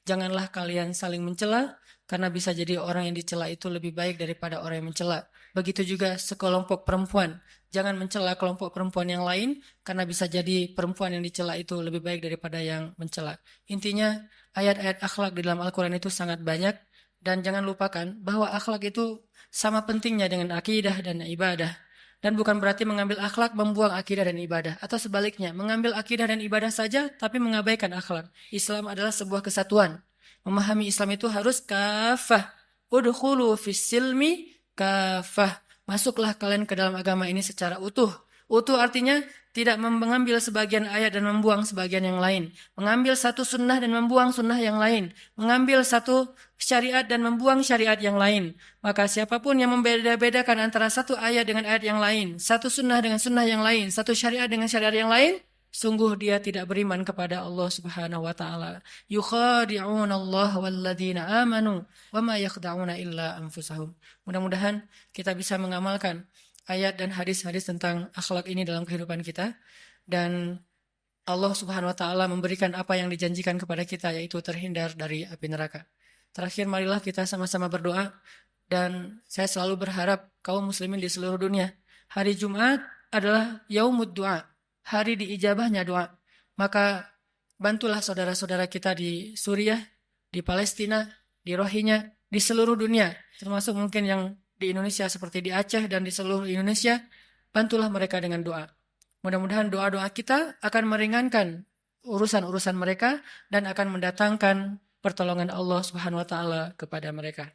Janganlah kalian saling mencela, karena bisa jadi orang yang dicela itu lebih baik daripada orang yang mencela. Begitu juga sekelompok perempuan. Jangan mencela kelompok perempuan yang lain, karena bisa jadi perempuan yang dicela itu lebih baik daripada yang mencela. Intinya, ayat-ayat akhlak di dalam Al-Quran itu sangat banyak, dan jangan lupakan bahwa akhlak itu sama pentingnya dengan akidah dan ibadah. Dan bukan berarti mengambil akhlak membuang akidah dan ibadah. Atau sebaliknya, mengambil akidah dan ibadah saja, tapi mengabaikan akhlak. Islam adalah sebuah kesatuan. Memahami Islam itu harus kafah. Udkhulu fis silmi kafah. Masuklah kalian ke dalam agama ini secara utuh. Utuh artinya tidak mengambil sebagian ayat dan membuang sebagian yang lain. Mengambil satu sunnah dan membuang sunnah yang lain. Mengambil satu syariat dan membuang syariat yang lain. Maka siapapun yang membeda-bedakan antara satu ayat dengan ayat yang lain, satu sunnah dengan sunnah yang lain, satu syariat dengan syariat yang lain, sungguh dia tidak beriman kepada Allah Subhanahu wa taala. Yukhadi'un Allah walladzina amanu wa ma yakhda'una illa anfusahum. Mudah-mudahan kita bisa mengamalkan ayat dan hadis-hadis tentang akhlak ini dalam kehidupan kita, dan Allah Subhanahu wa taala memberikan apa yang dijanjikan kepada kita, yaitu terhindar dari api neraka. Terakhir, marilah kita sama-sama berdoa, dan saya selalu berharap kaum muslimin di seluruh dunia, hari Jumat adalah yaumud du'a, hari diijabahnya doa. Maka bantulah saudara-saudara kita di Suriah, di Palestina, di Rohingya, di seluruh dunia, termasuk mungkin yang di Indonesia seperti di Aceh dan di seluruh Indonesia. Bantulah mereka dengan doa. Mudah-mudahan doa-doa kita akan meringankan urusan-urusan mereka dan akan mendatangkan pertolongan Allah Subhanahu wa taala kepada mereka.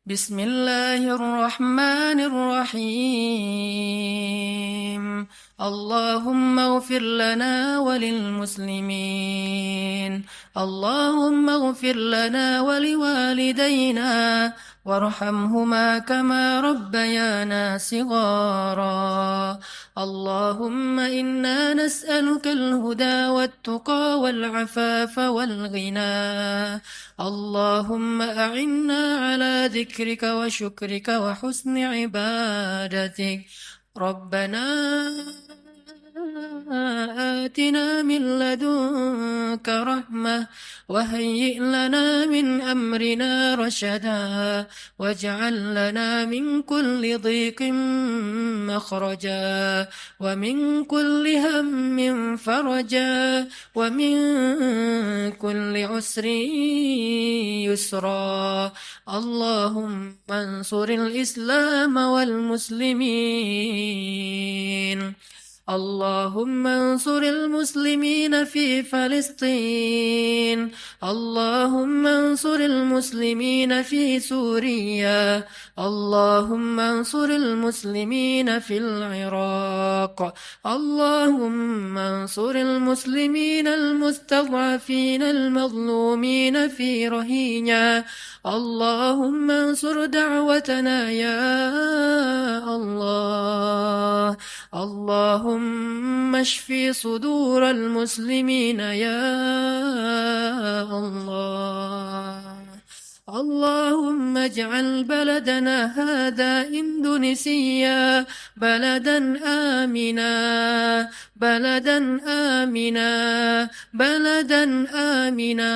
Bismillahirrahmanirrahim. Allahumma ighfir lana walil muslimin. Allahumma ighfir lana waliwalidayna warhamhuma kama rabbayana sighara. Allahumma inna nas'aluka al-huda wat-tuqa wal-'afafa wal-ghina. Allahumma a'inna ala dhikrika wa syukrika wa husni ibadatik. Rabbana آتنا من لدنك رحمة وهيئ لنا من أمرنا رشدا واجعل لنا من كل ضيق مخرجا ومن كل هم فرجا ومن كل عسر يسرا. اللهم انصر الإسلام والمسلمين. اللهم انصر المسلمين في فلسطين. اللهم انصر المسلمين في سوريا. اللهم انصر المسلمين في العراق. اللهم انصر المسلمين المستضعفين المظلومين في روهينيا. اللهم انصر دعوتنا يا الله. اللهم اشف صدور المسلمين يا الله. اللهم اجعل بلدنا هذا إندونيسيا بلدا آمنا بلدا آمنا بلدا آمنا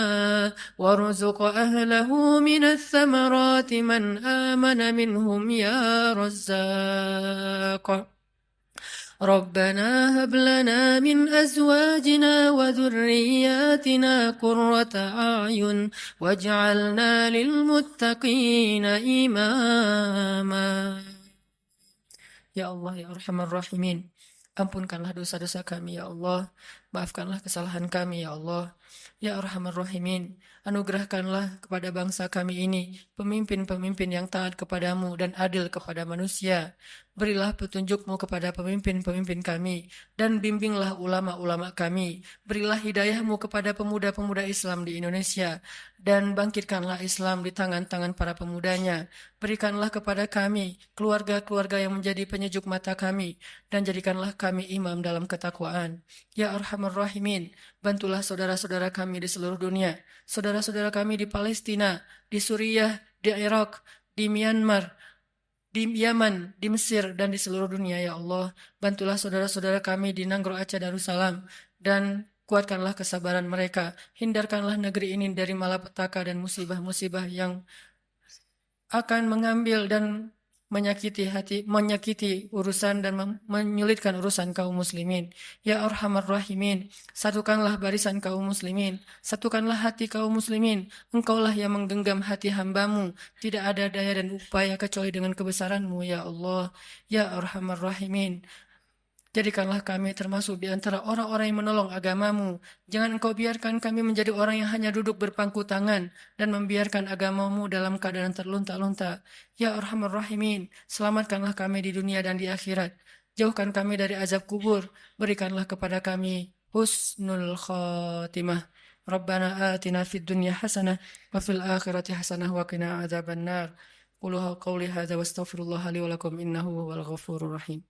وارزق أهله من الثمرات من آمن منهم يا رزاق. ربنا هب لنا من أزواجنا وذرياتنا قرة أعين واجعلنا للمتقين إماما. Ya Allah, ya Arhamar Rahimin, ampunkanlah dosa-dosa kami ya Allah, maafkanlah kesalahan kami ya Allah. Ya Arhamar Rahimin, anugerahkanlah kepada bangsa kami ini pemimpin-pemimpin yang taat kepadamu dan adil kepada manusia. Berilah petunjuk-Mu kepada pemimpin-pemimpin kami, dan bimbinglah ulama-ulama kami. Berilah hidayah-Mu kepada pemuda-pemuda Islam di Indonesia, dan bangkitkanlah Islam di tangan-tangan para pemudanya. Berikanlah kepada kami keluarga-keluarga yang menjadi penyejuk mata kami, dan jadikanlah kami imam dalam ketakwaan. Ya Arhamar Rahimin, bantulah saudara-saudara kami di seluruh dunia, saudara-saudara kami di Palestina, di Suriah, di Irak, di Myanmar, di Yaman, di Mesir, dan di seluruh dunia ya Allah. Bantulah saudara-saudara kami di Nanggro Aceh Darussalam, dan kuatkanlah kesabaran mereka. Hindarkanlah negeri ini dari malapetaka dan musibah-musibah yang akan mengambil dan menyakiti urusan dan menyulitkan urusan kaum muslimin. Ya Arhamar Rahimin, satukanlah barisan kaum muslimin, satukanlah hati kaum muslimin. Engkaulah yang menggenggam hati hamba-Mu. Tidak ada daya dan upaya kecuali dengan kebesaran-Mu ya Allah. Ya Arhamar Rahimin, jadikanlah kami termasuk di antara orang-orang yang menolong agama-Mu. Jangan Engkau biarkan kami menjadi orang yang hanya duduk berpangku tangan dan membiarkan agama-Mu dalam keadaan terlunta-lunta. Ya Arhamar Rahimin, selamatkanlah kami di dunia dan di akhirat. Jauhkan kami dari azab kubur. Berikanlah kepada kami husnul khotimah. Rabbana atina fid dunya hasanah wa fil akhirati hasanah wa qina adzabannar. Qulu qawli hadza wastaghfirullah li wa lakum innahu huwal ghafurur rahim.